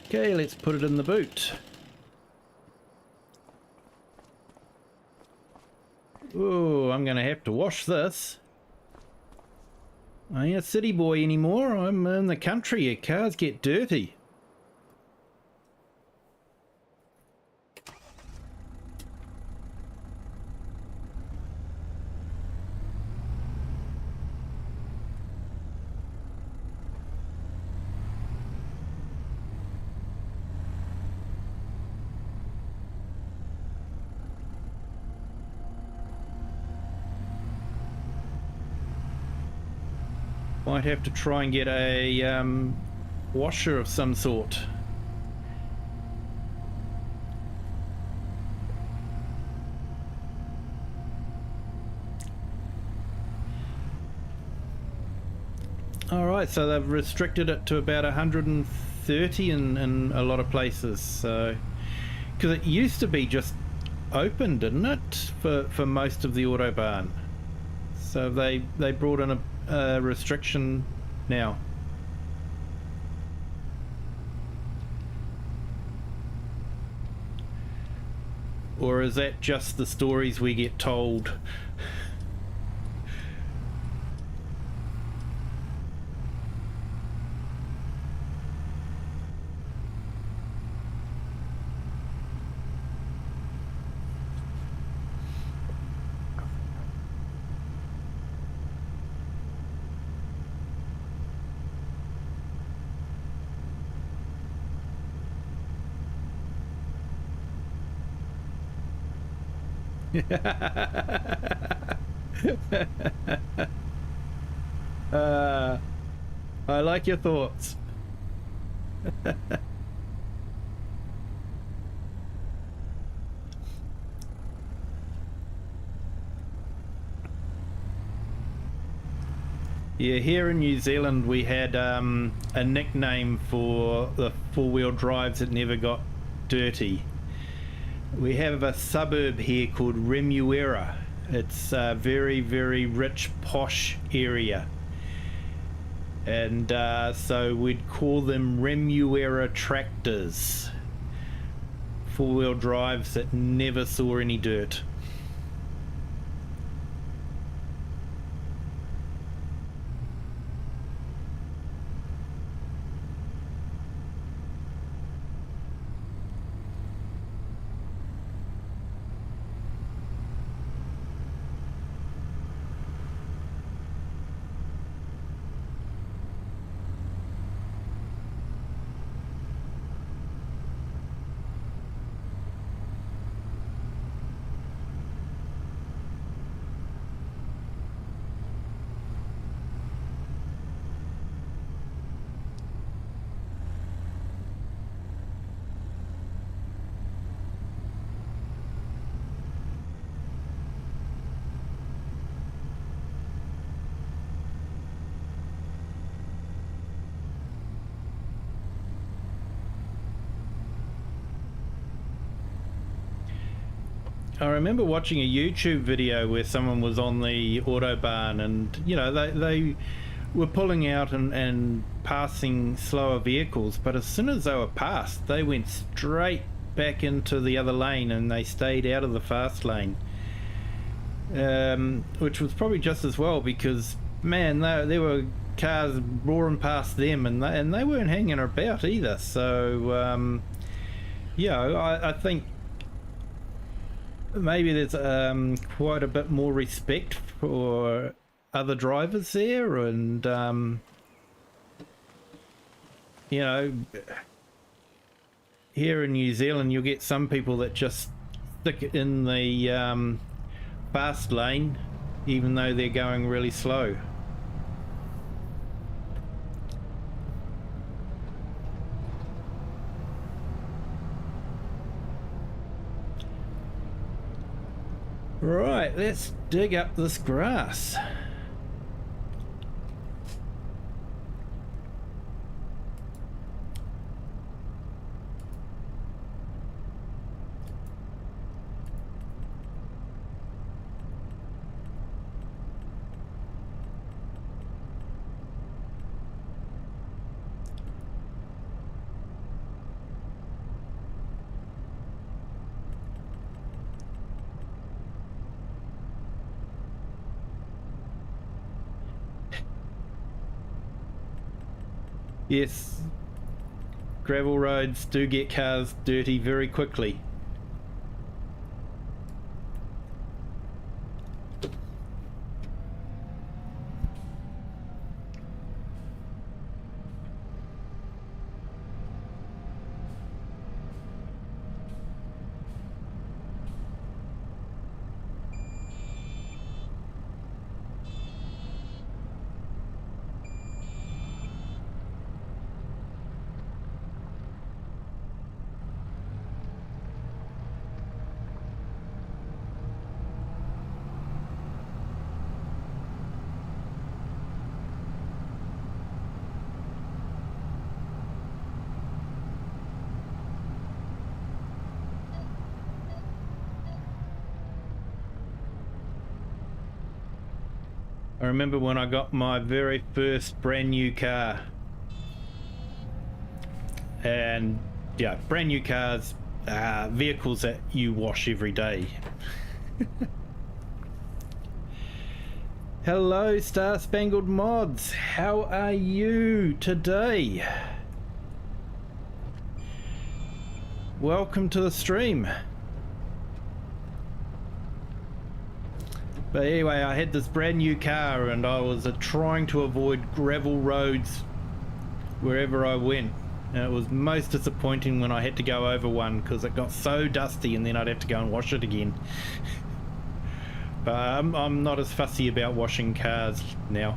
Okay, let's put it in the boot. Oh, I'm gonna have to wash this. I ain't a city boy anymore. I'm in the country. Your cars get dirty. Might have to try and get a washer of some sort. Alright, so they've restricted it to about 130 in a lot of places. So, because it used to be just open, didn't it, for most of the Autobahn? So they brought in a restriction now. Or is that just the stories we get told? I like your thoughts. Yeah, here in New Zealand we had a nickname for the four-wheel drives that never got dirty. We have a suburb here called Remuera. It's a very, very rich, posh area. And so we'd call them Remuera tractors. Four-wheel drives that never saw any dirt. I remember watching a YouTube video where someone was on the Autobahn and, you know, they were pulling out and passing slower vehicles, but as soon as they were passed, they went straight back into the other lane and they stayed out of the fast lane. Which was probably just as well because, man, there were cars roaring past them and they weren't hanging about either. So, yeah, I think maybe there's quite a bit more respect for other drivers there, and you know, here in New Zealand you'll get some people that just stick in the fast lane even though they're going really slow. Right, let's dig up this grass. Yes, gravel roads do get cars dirty very quickly. I remember when I got my very first brand new car, and yeah, brand new cars are vehicles that you wash every day. Hello Star Spangled Mods, how are you today? Welcome to the stream. But anyway, I had this brand new car and I was trying to avoid gravel roads wherever I went. And it was most disappointing when I had to go over one because it got so dusty and then I'd have to go and wash it again. But I'm not as fussy about washing cars now.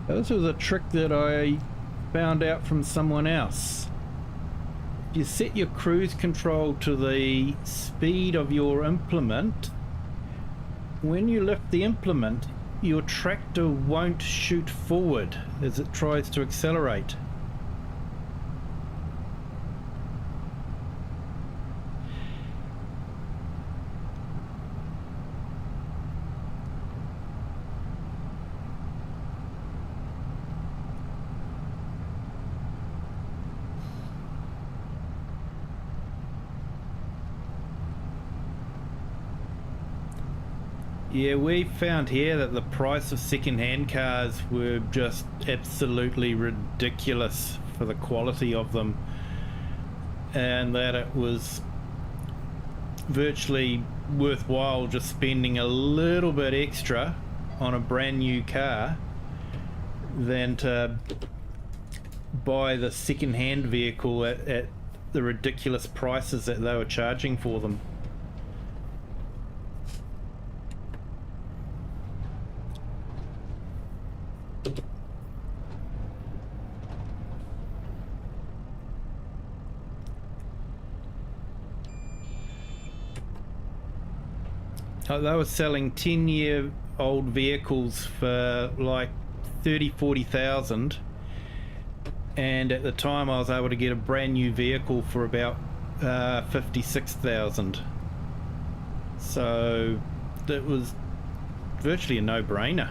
This was a trick that I found out from someone else. If you set your cruise control to the speed of your implement, when you lift the implement, your tractor won't shoot forward as it tries to accelerate. Yeah, we found here that the price of second-hand cars were just absolutely ridiculous for the quality of them, and that it was virtually worthwhile just spending a little bit extra on a brand new car than to buy the second-hand vehicle at the ridiculous prices that they were charging for them. They were selling 10-year-old vehicles for like 40,000, and at the time I was able to get a brand new vehicle for about 56,000. So that was virtually a no-brainer.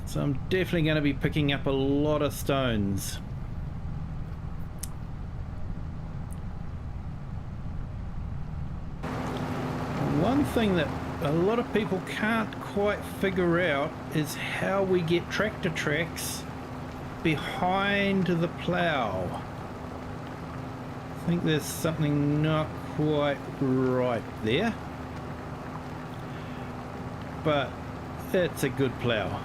So I'm definitely going to be picking up a lot of stones. One thing that a lot of people can't quite figure out is how we get tractor tracks behind the plough. I think there's something not quite right there, but it's a good plough.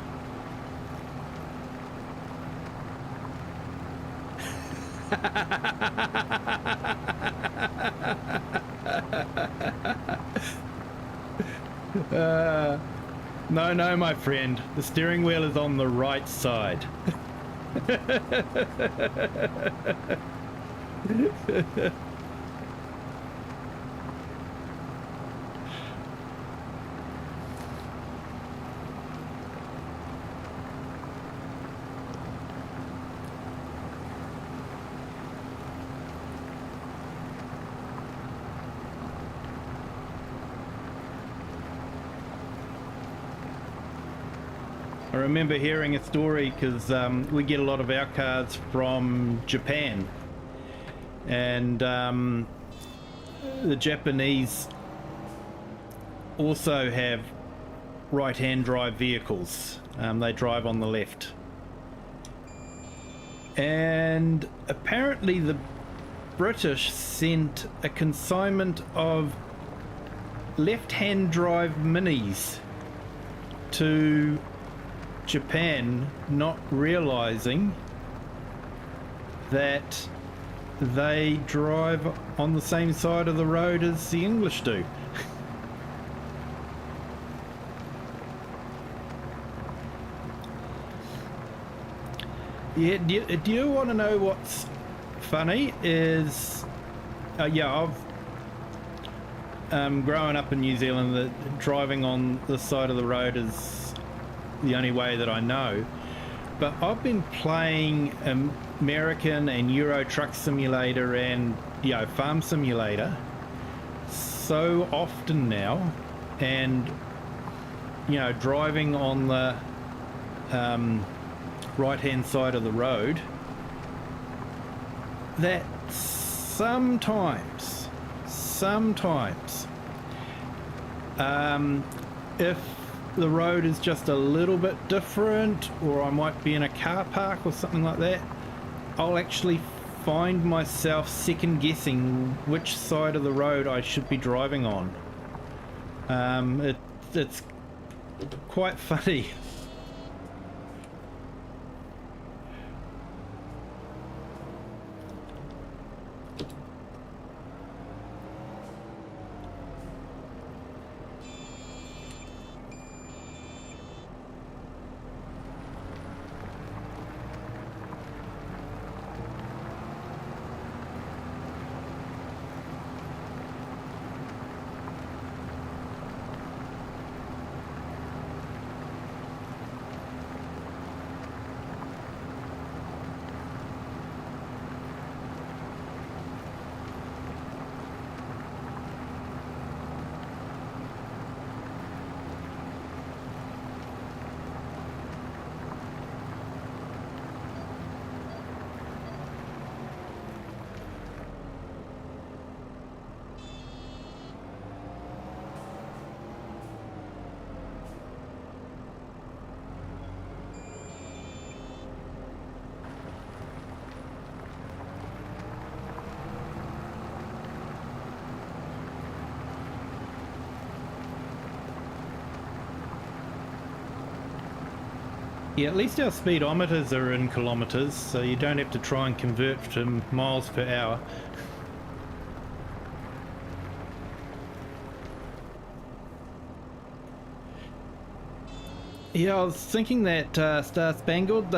No, my friend, the steering wheel is on the right side. I remember hearing a story because we get a lot of our cars from Japan, and the Japanese also have right-hand drive vehicles. They drive on the left, and apparently the British sent a consignment of left-hand drive minis to Japan, not realizing that they drive on the same side of the road as the English do. Yeah, do you want to know what's funny is yeah, I've growing up in New Zealand, driving on the side of the road is the only way that I know, but I've been playing American and Euro Truck Simulator and Farm Simulator so often now, and driving on the right hand side of the road, that sometimes if the road is just a little bit different, or I might be in a car park or something like that, I'll actually find myself second guessing which side of the road I should be driving on. It's quite funny. Yeah, at least our speedometers are in kilometers, so you don't have to try and convert to miles per hour. Yeah, I was thinking that Star Spangled,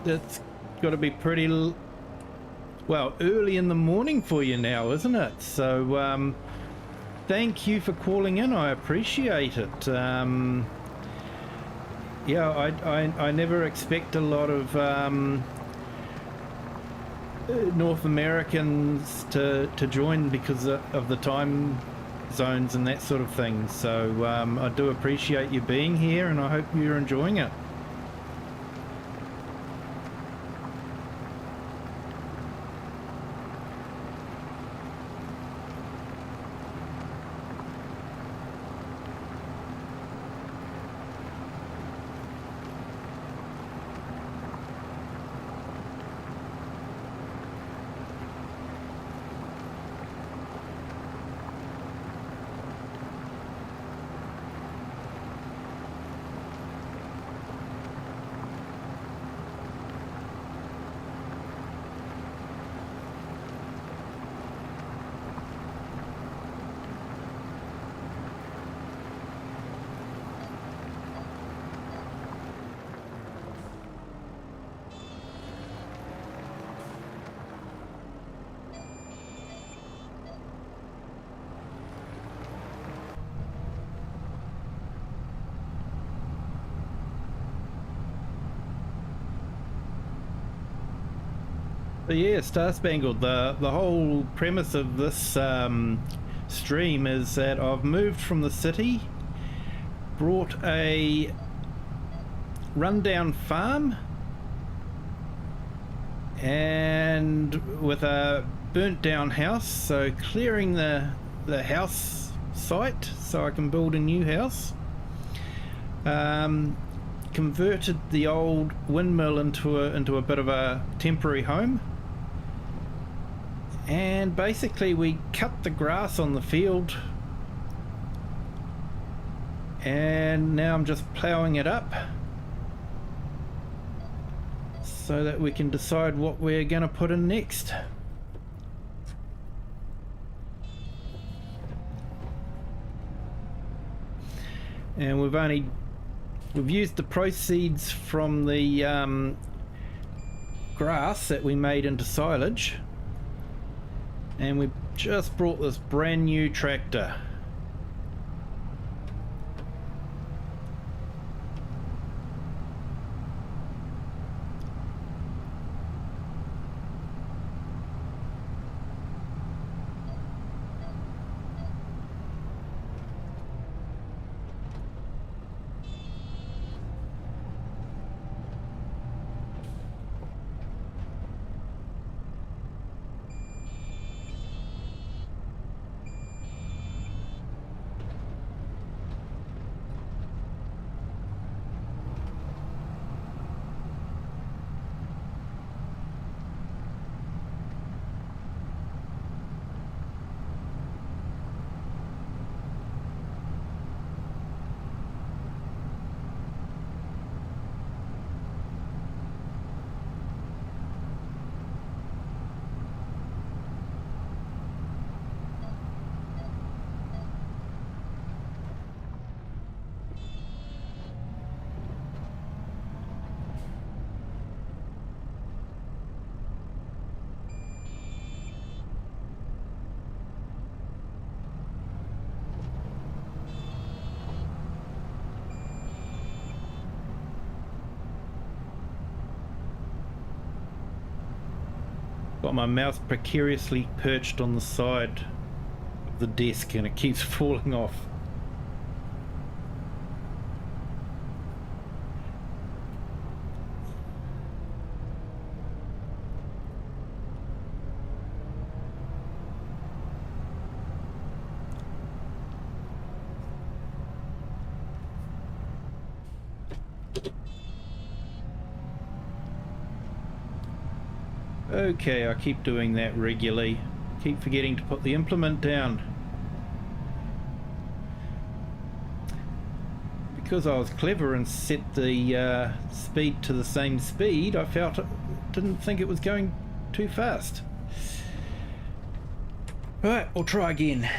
it's got to be pretty, well, early in the morning for you now, isn't it? So, thank you for calling in. I appreciate it. Yeah, I never expect a lot of North Americans to join because of the time zones and that sort of thing. So I do appreciate you being here, and I hope you're enjoying it. So yeah, Star Spangled, the whole premise of this stream is that I've moved from the city, brought a rundown farm, and with a burnt down house, so clearing the house site so I can build a new house. Converted the old windmill into a bit of a temporary home, and basically we cut the grass on the field, and now I'm just ploughing it up so that we can decide what we're going to put in next. And we've used the proceeds from the grass that we made into silage, and we just brought this brand new tractor. Got my mouse precariously perched on the side of the desk and it keeps falling off. Okay, I keep doing that regularly. Keep forgetting to put the implement down. Because I was clever and set the speed to the same speed, I didn't think it was going too fast. Right, we'll try again.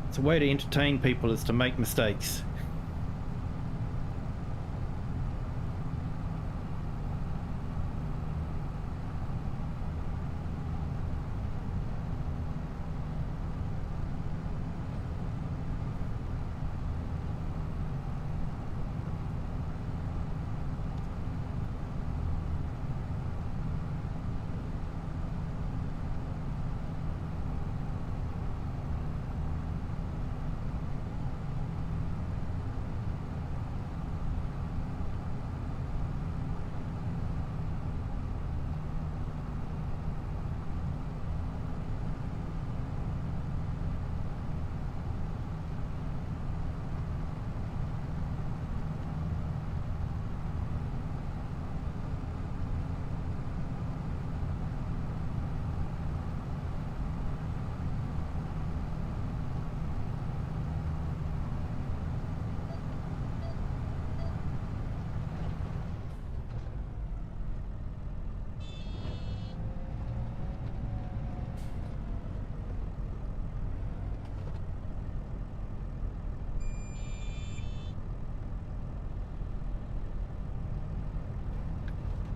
It's a way to entertain people is to make mistakes.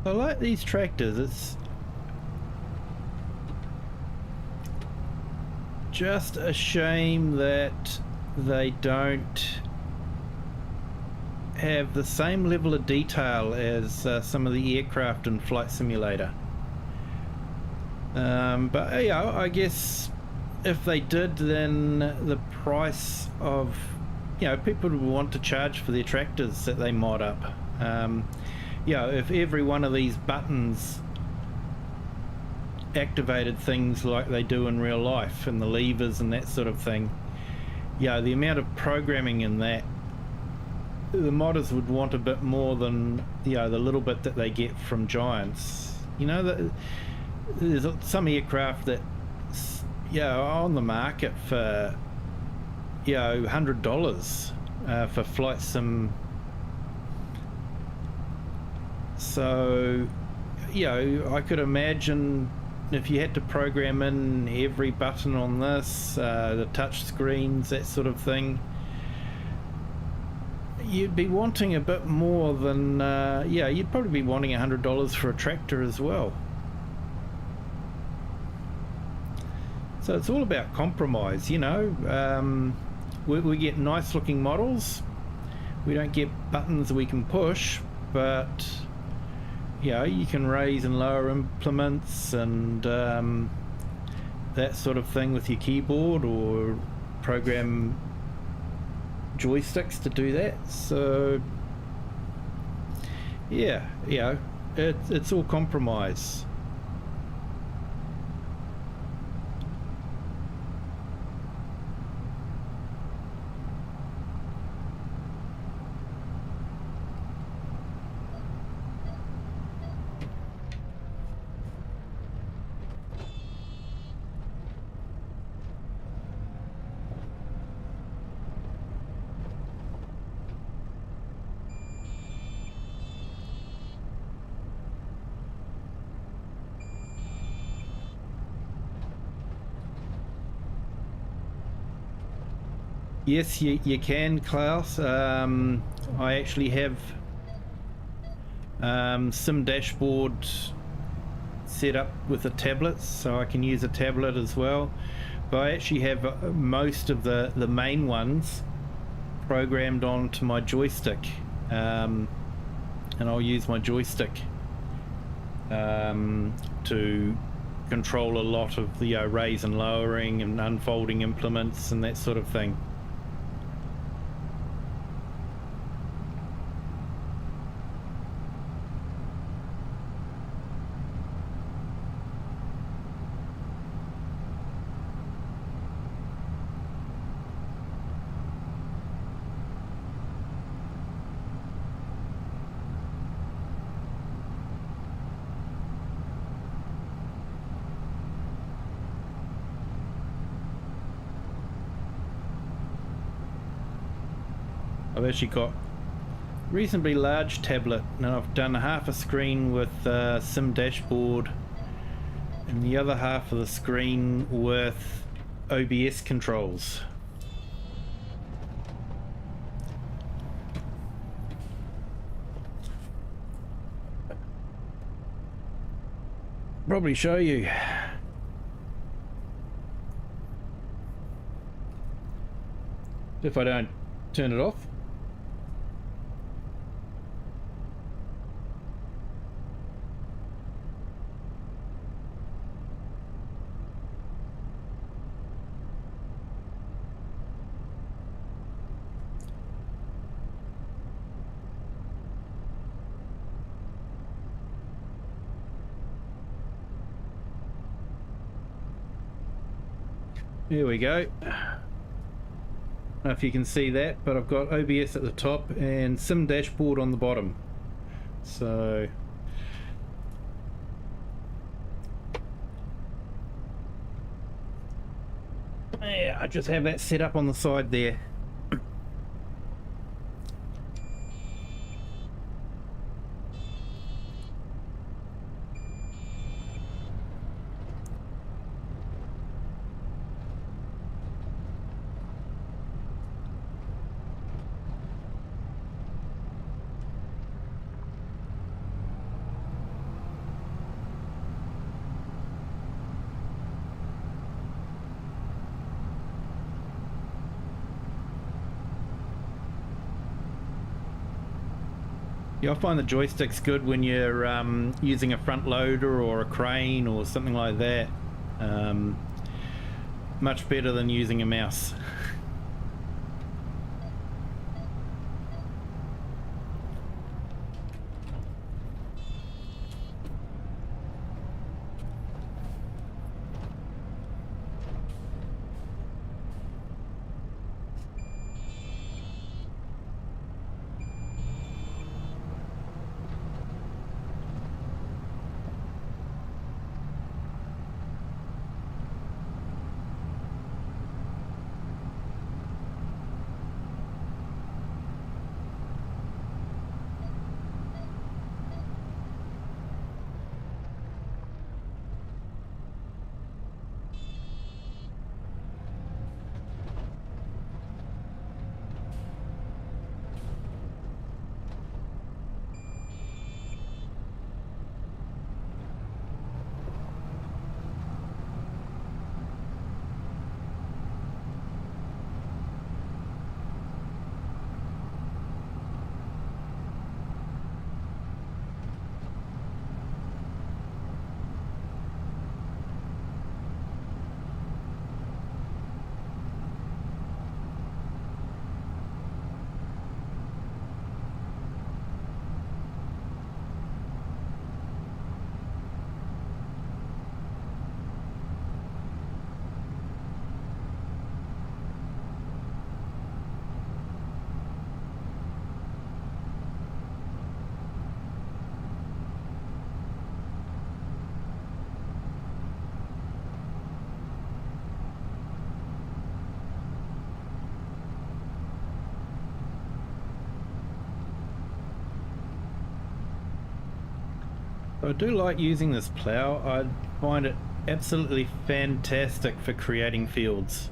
I like these tractors. just a shame that they don't have the same level of detail as some of the aircraft in Flight Simulator. But you know, I guess if they did, then the price of, you know, people would want to charge for their tractors that they mod up. You know, if every one of these buttons activated things like they do in real life, and the levers and that sort of thing, you know, the amount of programming in that, the modders would want a bit more than, you know, the little bit that they get from Giants. You know, there's some aircraft that, you know, are on the market for, you know, $100 for flight sim. So, you know, I could imagine if you had to program in every button on this, the touch screens, that sort of thing, you'd be wanting a bit more than, yeah, you'd probably be wanting $100 for a tractor as well. So it's all about compromise, you know. We get nice looking models, we don't get buttons we can push, but you know, you can raise and lower implements and that sort of thing with your keyboard, or program joysticks to do that. So yeah, you know, it's all compromise. Yes, you can, Klaus. I actually have Sim Dashboard set up with a tablet, so I can use a tablet as well. But I actually have most of the main ones programmed onto my joystick, and I'll use my joystick to control a lot of the raise and lowering and unfolding implements and that sort of thing. I've actually got a reasonably large tablet, and I've done half a screen with Sim Dashboard and the other half of the screen with OBS controls. Probably show you. If I don't turn it off. Here we go. I don't know if you can see that, but I've got OBS at the top and Sim Dashboard on the bottom. So yeah, I just have that set up on the side there. Yeah, I find the joystick's good when you're using a front loader or a crane or something like that. Much better than using a mouse. I do like using this plough. I find it absolutely fantastic for creating fields.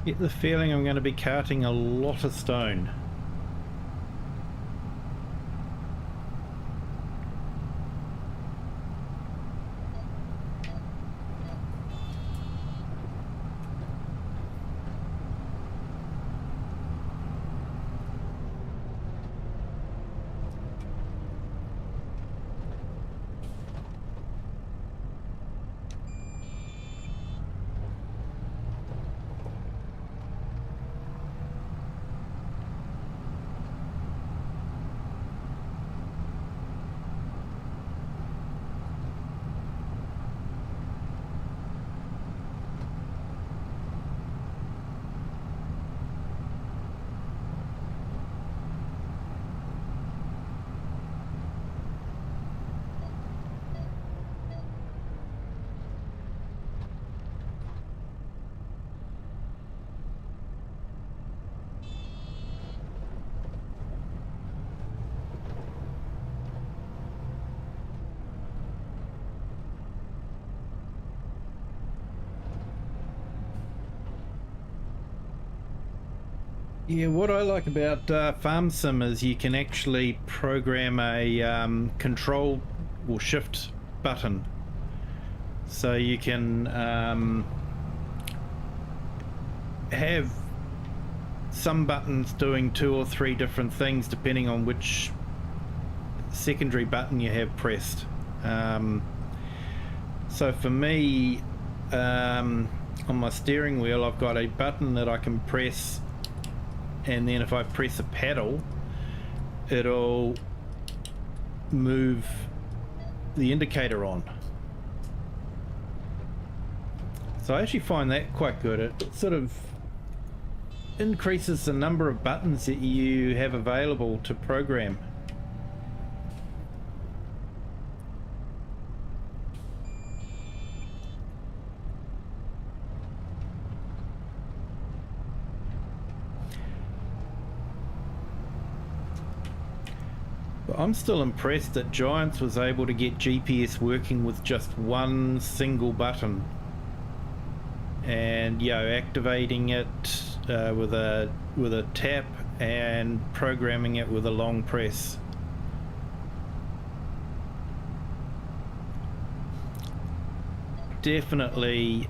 Get the feeling I'm going to be carting a lot of stone. Yeah, what I like about Farm Sim is you can actually program a control or shift button. So you can have some buttons doing 2 or 3 different things depending on which secondary button you have pressed. So for me, on my steering wheel, I've got a button that I can press, and then if I press a paddle, it'll move the indicator on. So I actually find that quite good. It sort of increases the number of buttons that you have available to program. But I'm still impressed that Giants was able to get GPS working with just one single button, and activating it with a tap and programming it with a long press. Definitely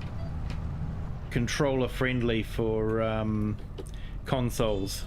controller friendly for consoles.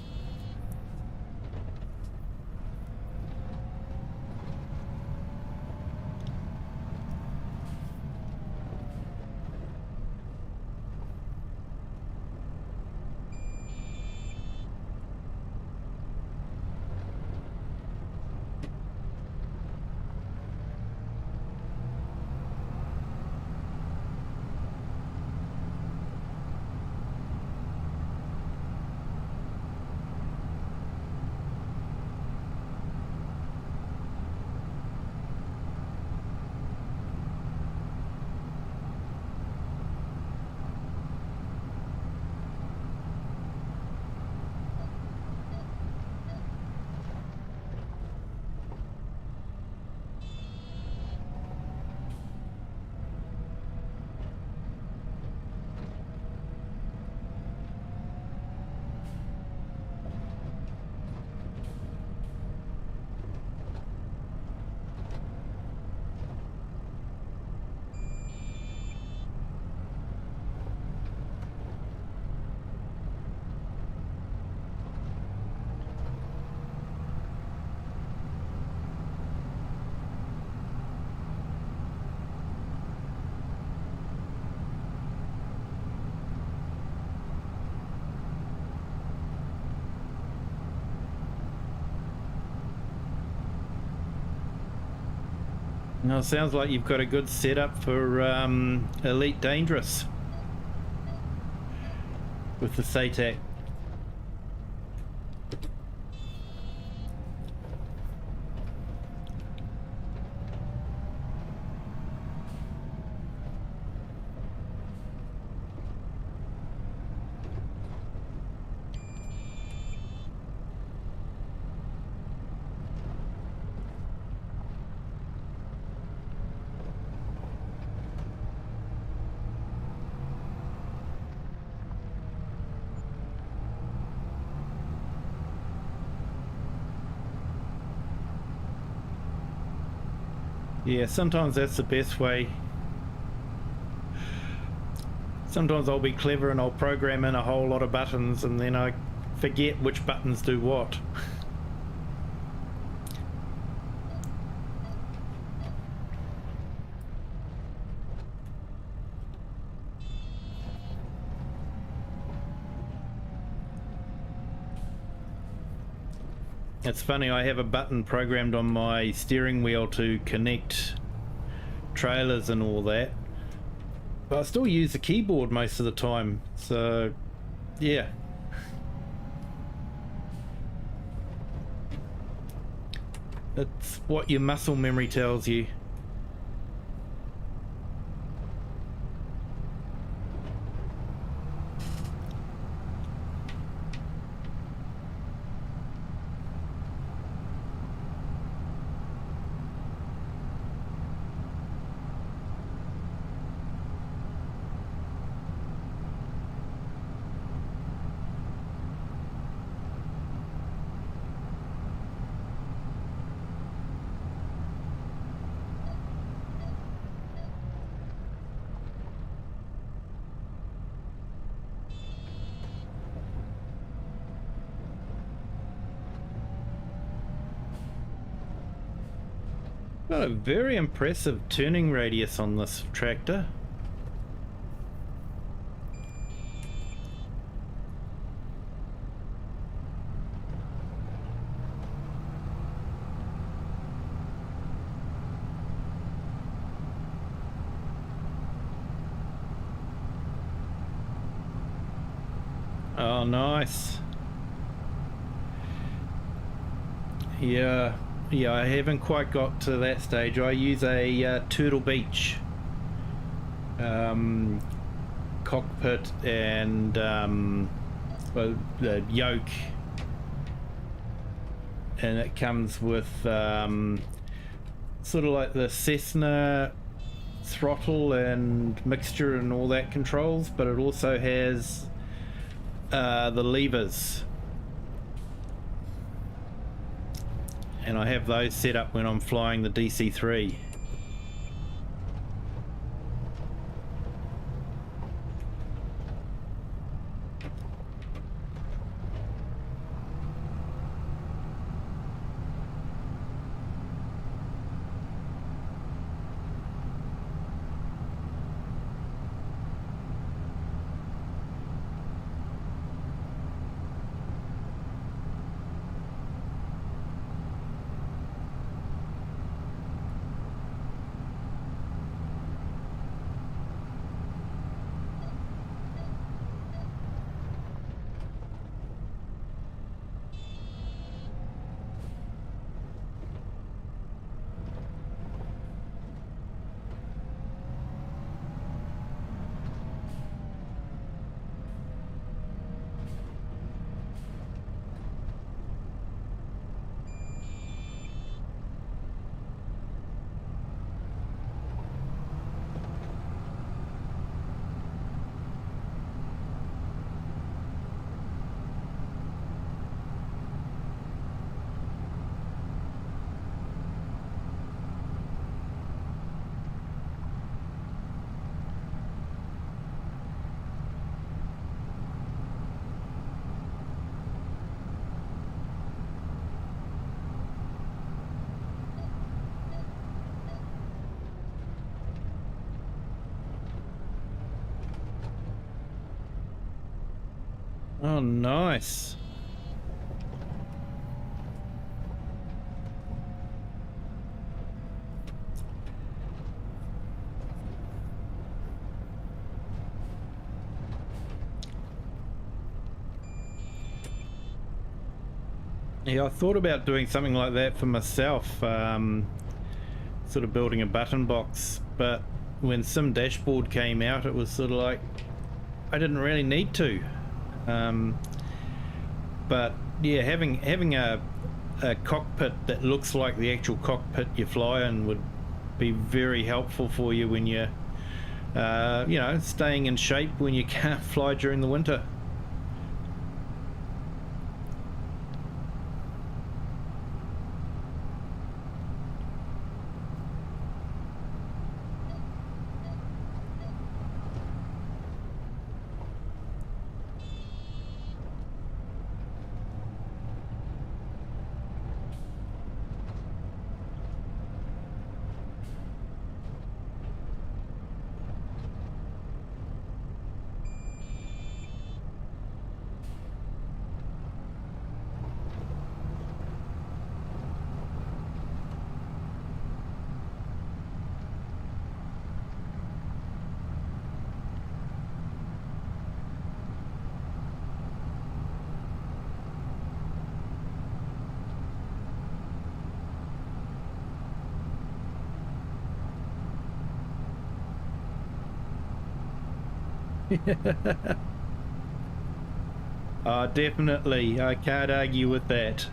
Now it sounds like you've got a good setup for Elite Dangerous with the SATAC. Yeah, sometimes that's the best way. Sometimes I'll be clever and I'll program in a whole lot of buttons and then I forget which buttons do what. It's funny, I have a button programmed on my steering wheel to connect trailers and all that, but I still use the keyboard most of the time, so yeah. That's what your muscle memory tells you. Got a very impressive turning radius on this tractor. Oh, nice. Yeah, yeah, I haven't quite got to that stage. I use a Turtle Beach cockpit and well, the yoke, and it comes with sort of like the Cessna throttle and mixture and all that controls, but it also has the levers, and I have those set up when I'm flying the DC-3. Oh, nice. Yeah, I thought about doing something like that for myself, sort of building a button box, but when Sim Dashboard came out, it was sort of like I didn't really need to. But yeah, having a cockpit that looks like the actual cockpit you fly in would be very helpful for you when you're you know, staying in shape when you can't fly during the winter. Definitely, I can't argue with that.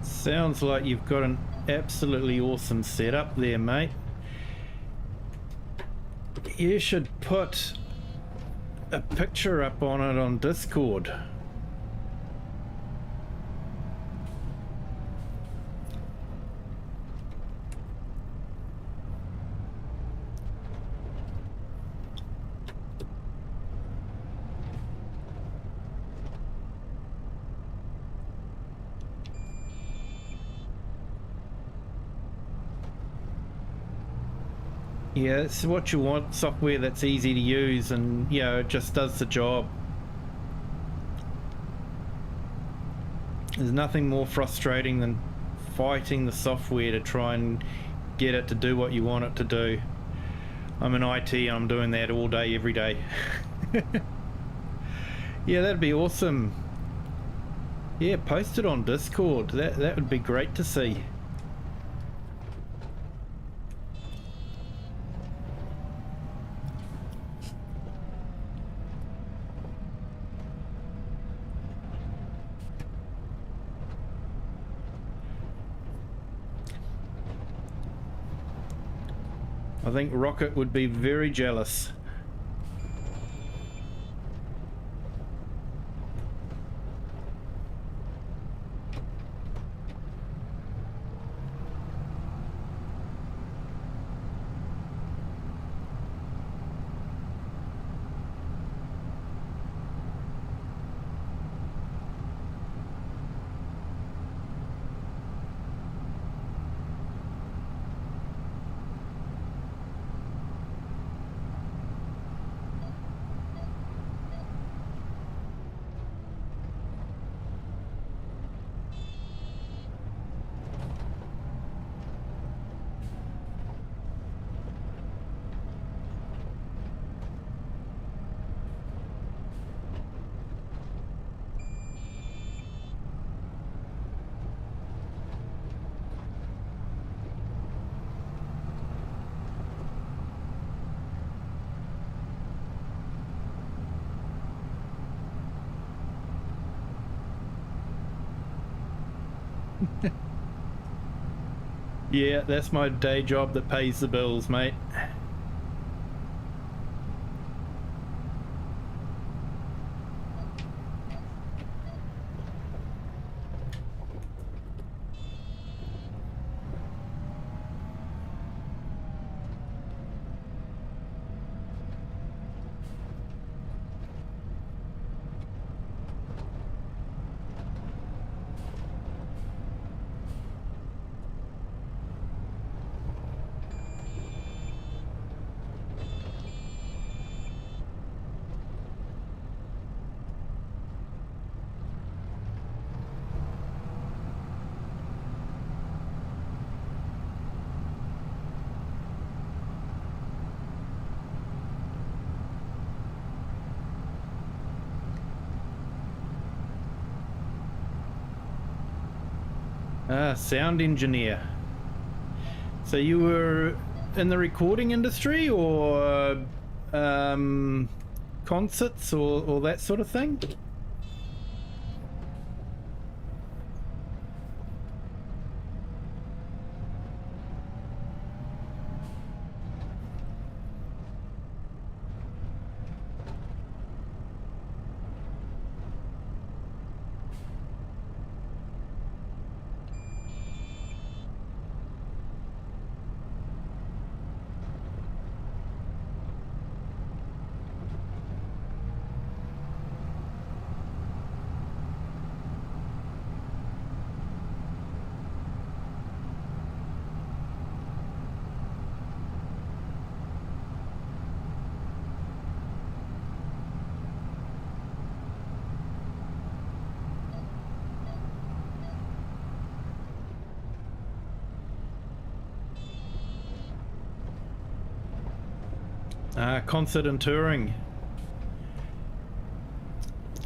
Sounds like you've got an Absolutely awesome setup there, mate. You should put a picture up on it on Discord. Yeah, it's what you want, software that's easy to use and, you know, it just does the job. There's nothing more frustrating than fighting the software to try and get it to do what you want it to do. I'm in IT and I'm doing that all day, every day. Yeah, that'd be awesome. Yeah, post it on Discord. That would be great to see. I think Rocket would be very jealous. Yeah, that's my day job that pays the bills, mate. Sound engineer. So you were in the recording industry or concerts or that sort of thing? Concert and touring.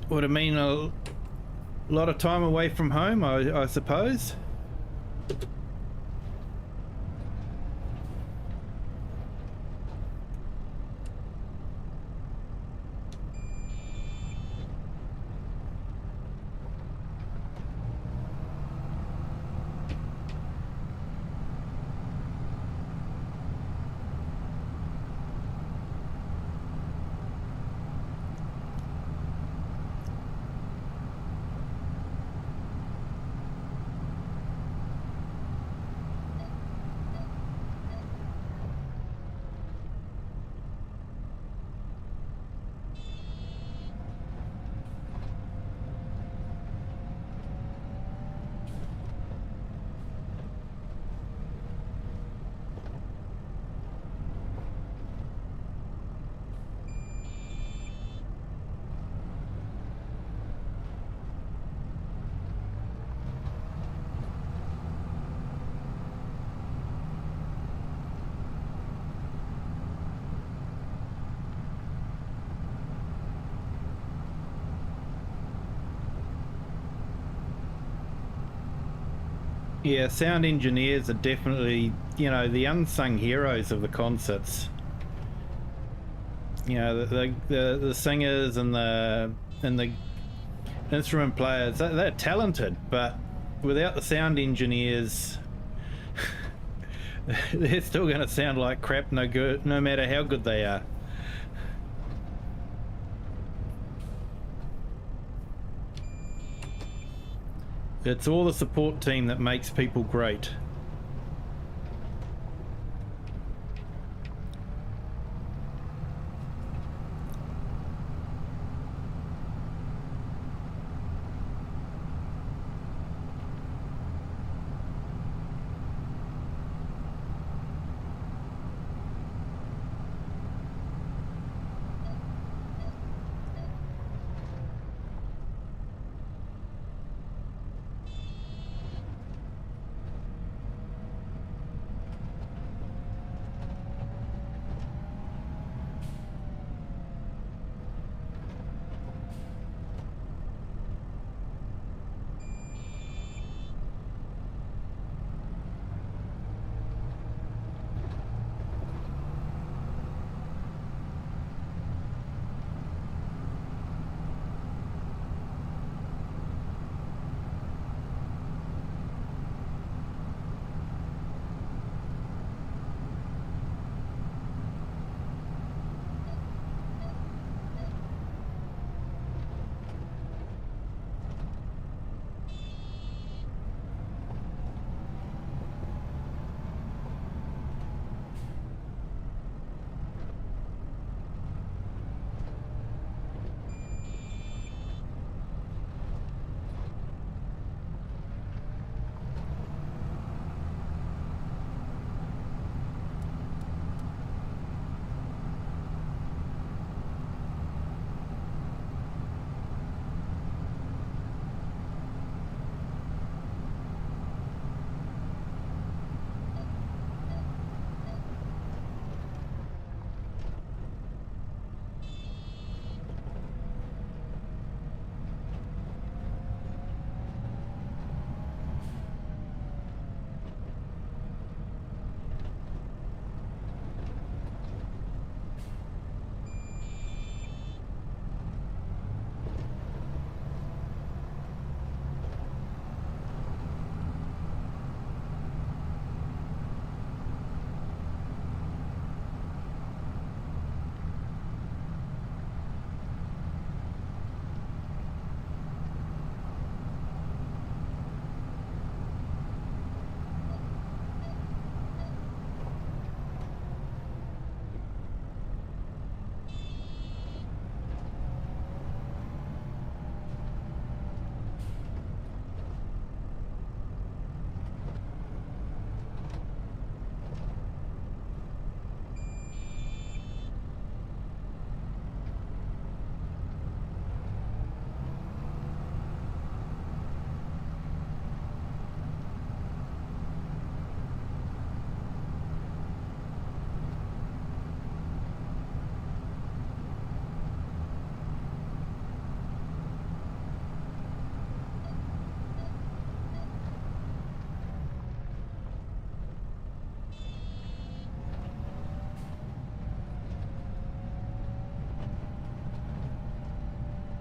Would it mean a lot of time away from home, I suppose? Yeah, sound engineers are definitely, you know, the unsung heroes of the concerts. You know, the singers and the instrument players, they're talented, but without the sound engineers, they're still going to sound like crap, no matter how good they are. It's all the support team that makes people great.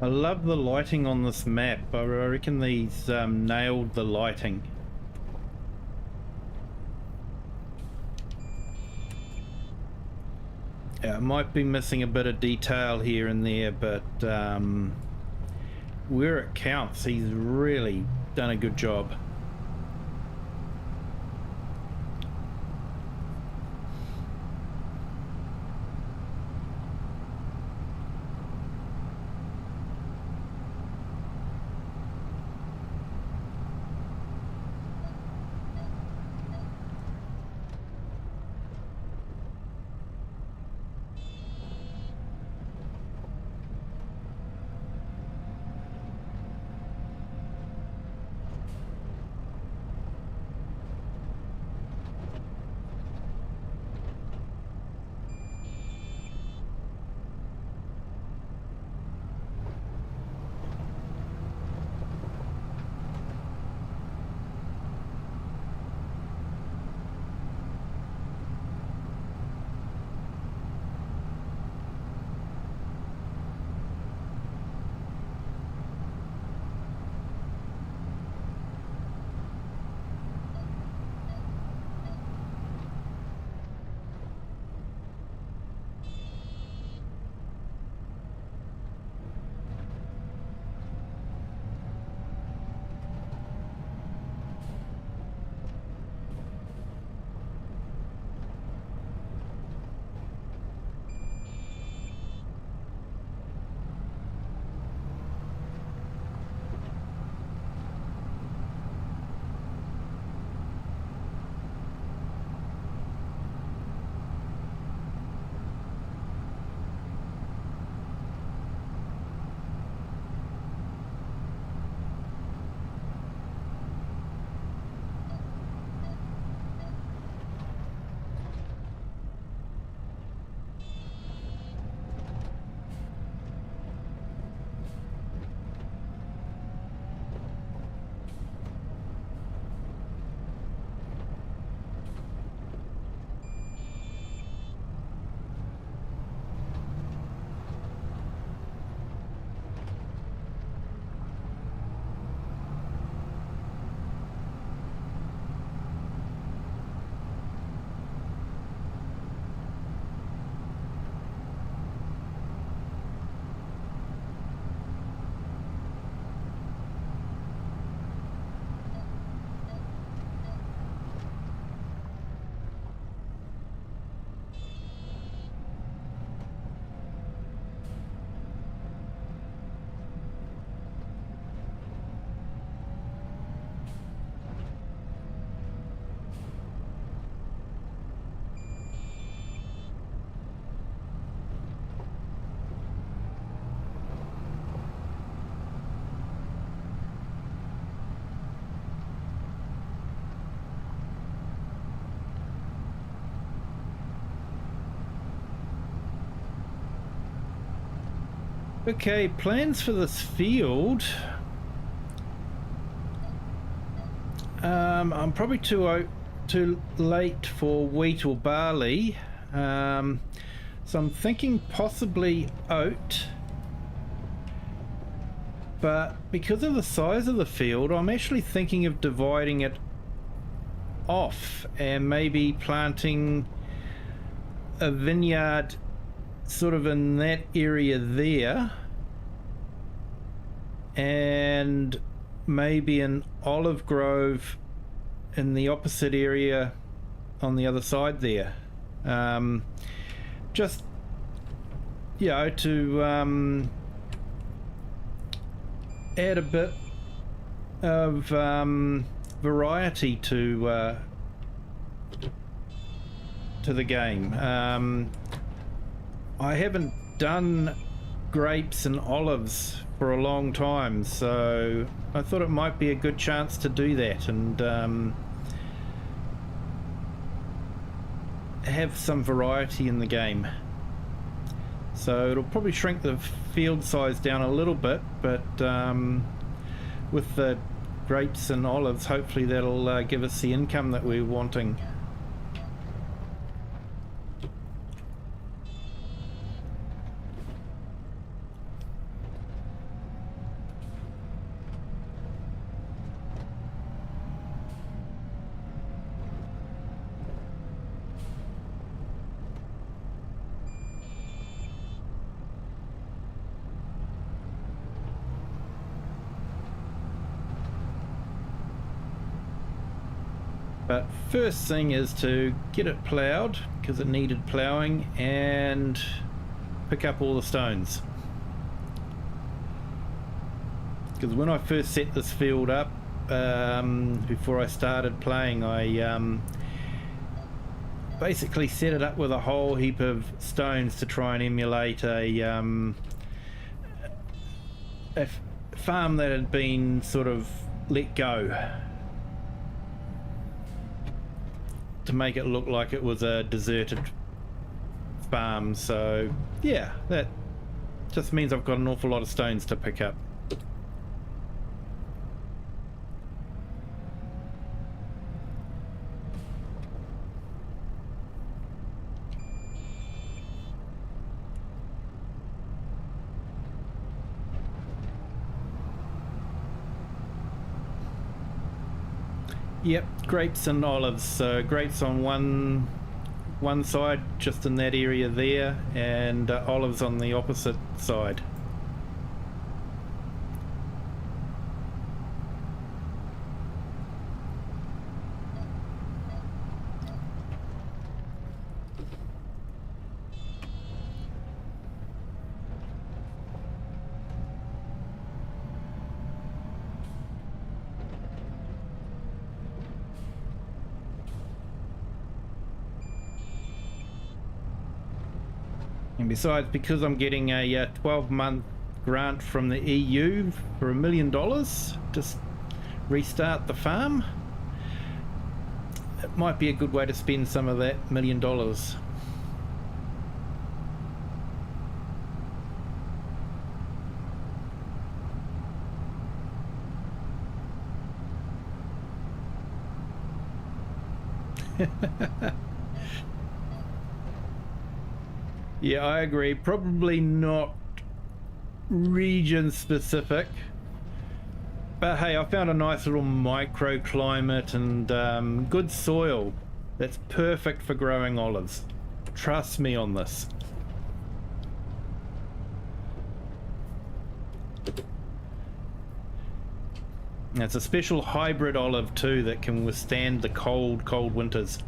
I love the lighting on this map. I reckon these nailed the lighting. Yeah, it might be missing a bit of detail here and there, but where it counts, he's really done a good job. Okay, plans for this field. I'm probably too late for wheat or barley, so I'm thinking possibly oat, but because of the size of the field, I'm actually thinking of dividing it off and maybe planting a vineyard sort of in that area there, and maybe an olive grove in the opposite area on the other side there. Just, you know, to add a bit of variety to the game. I haven't done grapes and olives for a long time, so I thought it might be a good chance to do that and have some variety in the game. So it'll probably shrink the field size down a little bit, but with the grapes and olives, hopefully that'll give us the income that we're wanting. But first thing is to get it ploughed, because it needed ploughing, and pick up all the stones. Because when I first set this field up, before I started playing, I basically set it up with a whole heap of stones to try and emulate a farm that had been sort of let go, to make it look like it was a deserted farm. So yeah, that just means I've got an awful lot of stones to pick up. Yep, grapes and olives. So grapes on one side, just in that area there, and olives on the opposite side. And besides, because I'm getting a 12-month grant from the EU for $1 million to restart the farm, it might be a good way to spend some of that $1 million. Yeah, I agree. Probably not region specific, but hey, I found a nice little microclimate and good soil that's perfect for growing olives. Trust me on this. And it's a special hybrid olive too that can withstand the cold winters.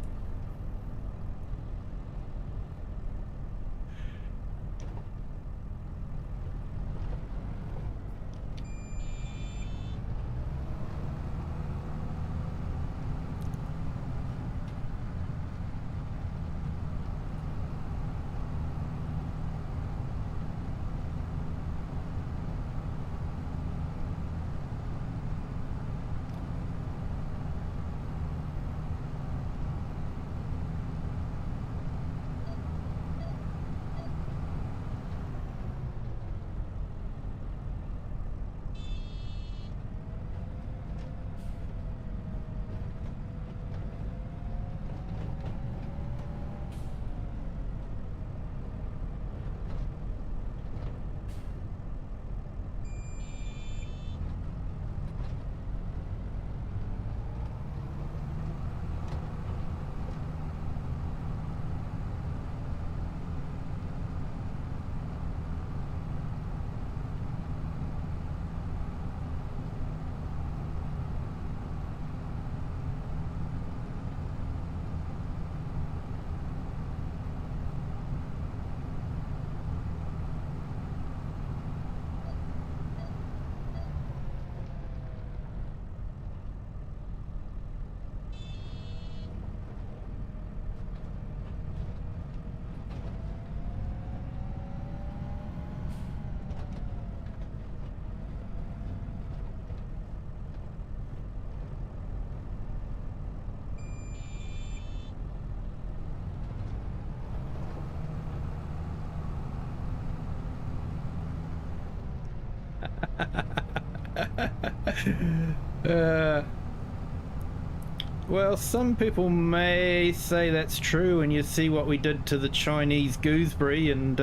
Well, some people may say that's true, and you see what we did to the Chinese gooseberry and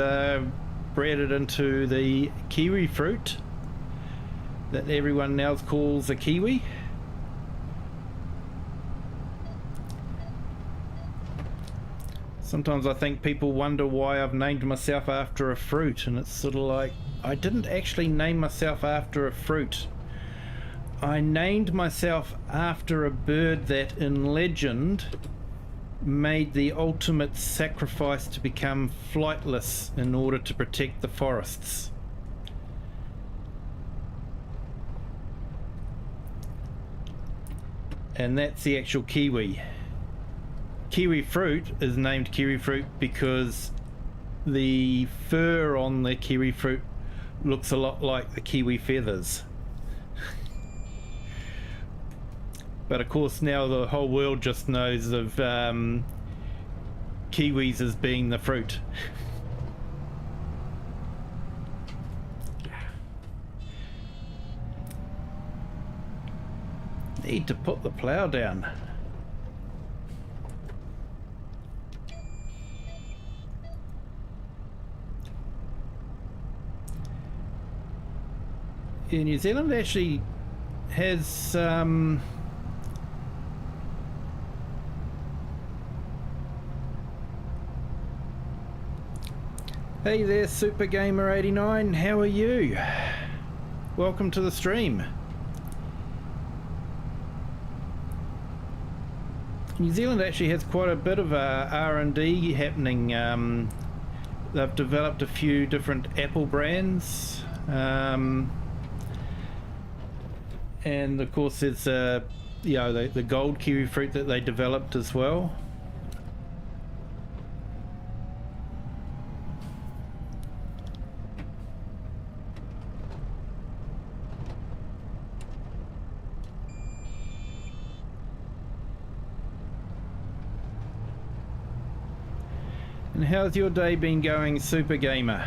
bred it into the kiwi fruit that everyone now calls a kiwi. Sometimes I think people wonder why I've named myself after a fruit, and it's sort of like, I didn't actually name myself after a fruit. I named myself after a bird that in legend made the ultimate sacrifice to become flightless in order to protect the forests. And that's the actual kiwi. Kiwi fruit is named kiwi fruit because the fur on the kiwi fruit looks a lot like the kiwi feathers. But of course now the whole world just knows of kiwis as being the fruit. Need to put the plough down. Yeah, New Zealand actually has Hey there, Super Gamer 89, how are you? Welcome to the stream. New Zealand actually has quite a bit of R&D happening. They've developed a few different apple brands, and of course there's you know, the gold kiwi fruit that they developed as well. And how's your day been going, Super Gamer?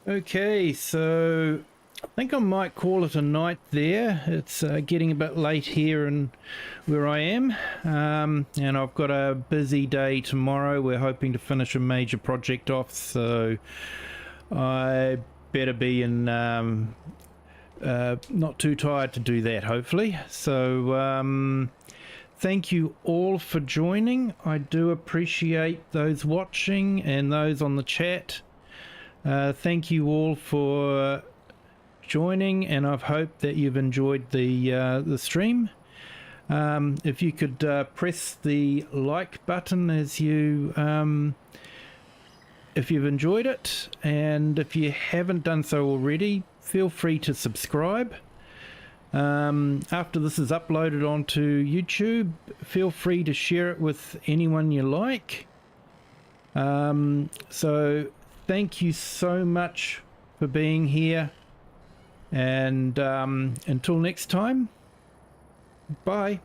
Okay, so I think I might call it a night there. It's getting a bit late here and where I am, and I've got a busy day tomorrow. We're hoping to finish a major project off, so I better be in not too tired to do that, hopefully. So thank you all for joining. I do appreciate those watching and those on the chat. Thank you all for joining, and I hope that you've enjoyed the stream. If you could press the like button as you if you've enjoyed it, and if you haven't done so already, feel free to subscribe. After this is uploaded onto YouTube, feel free to share it with anyone you like. So thank you so much for being here, and until next time, bye.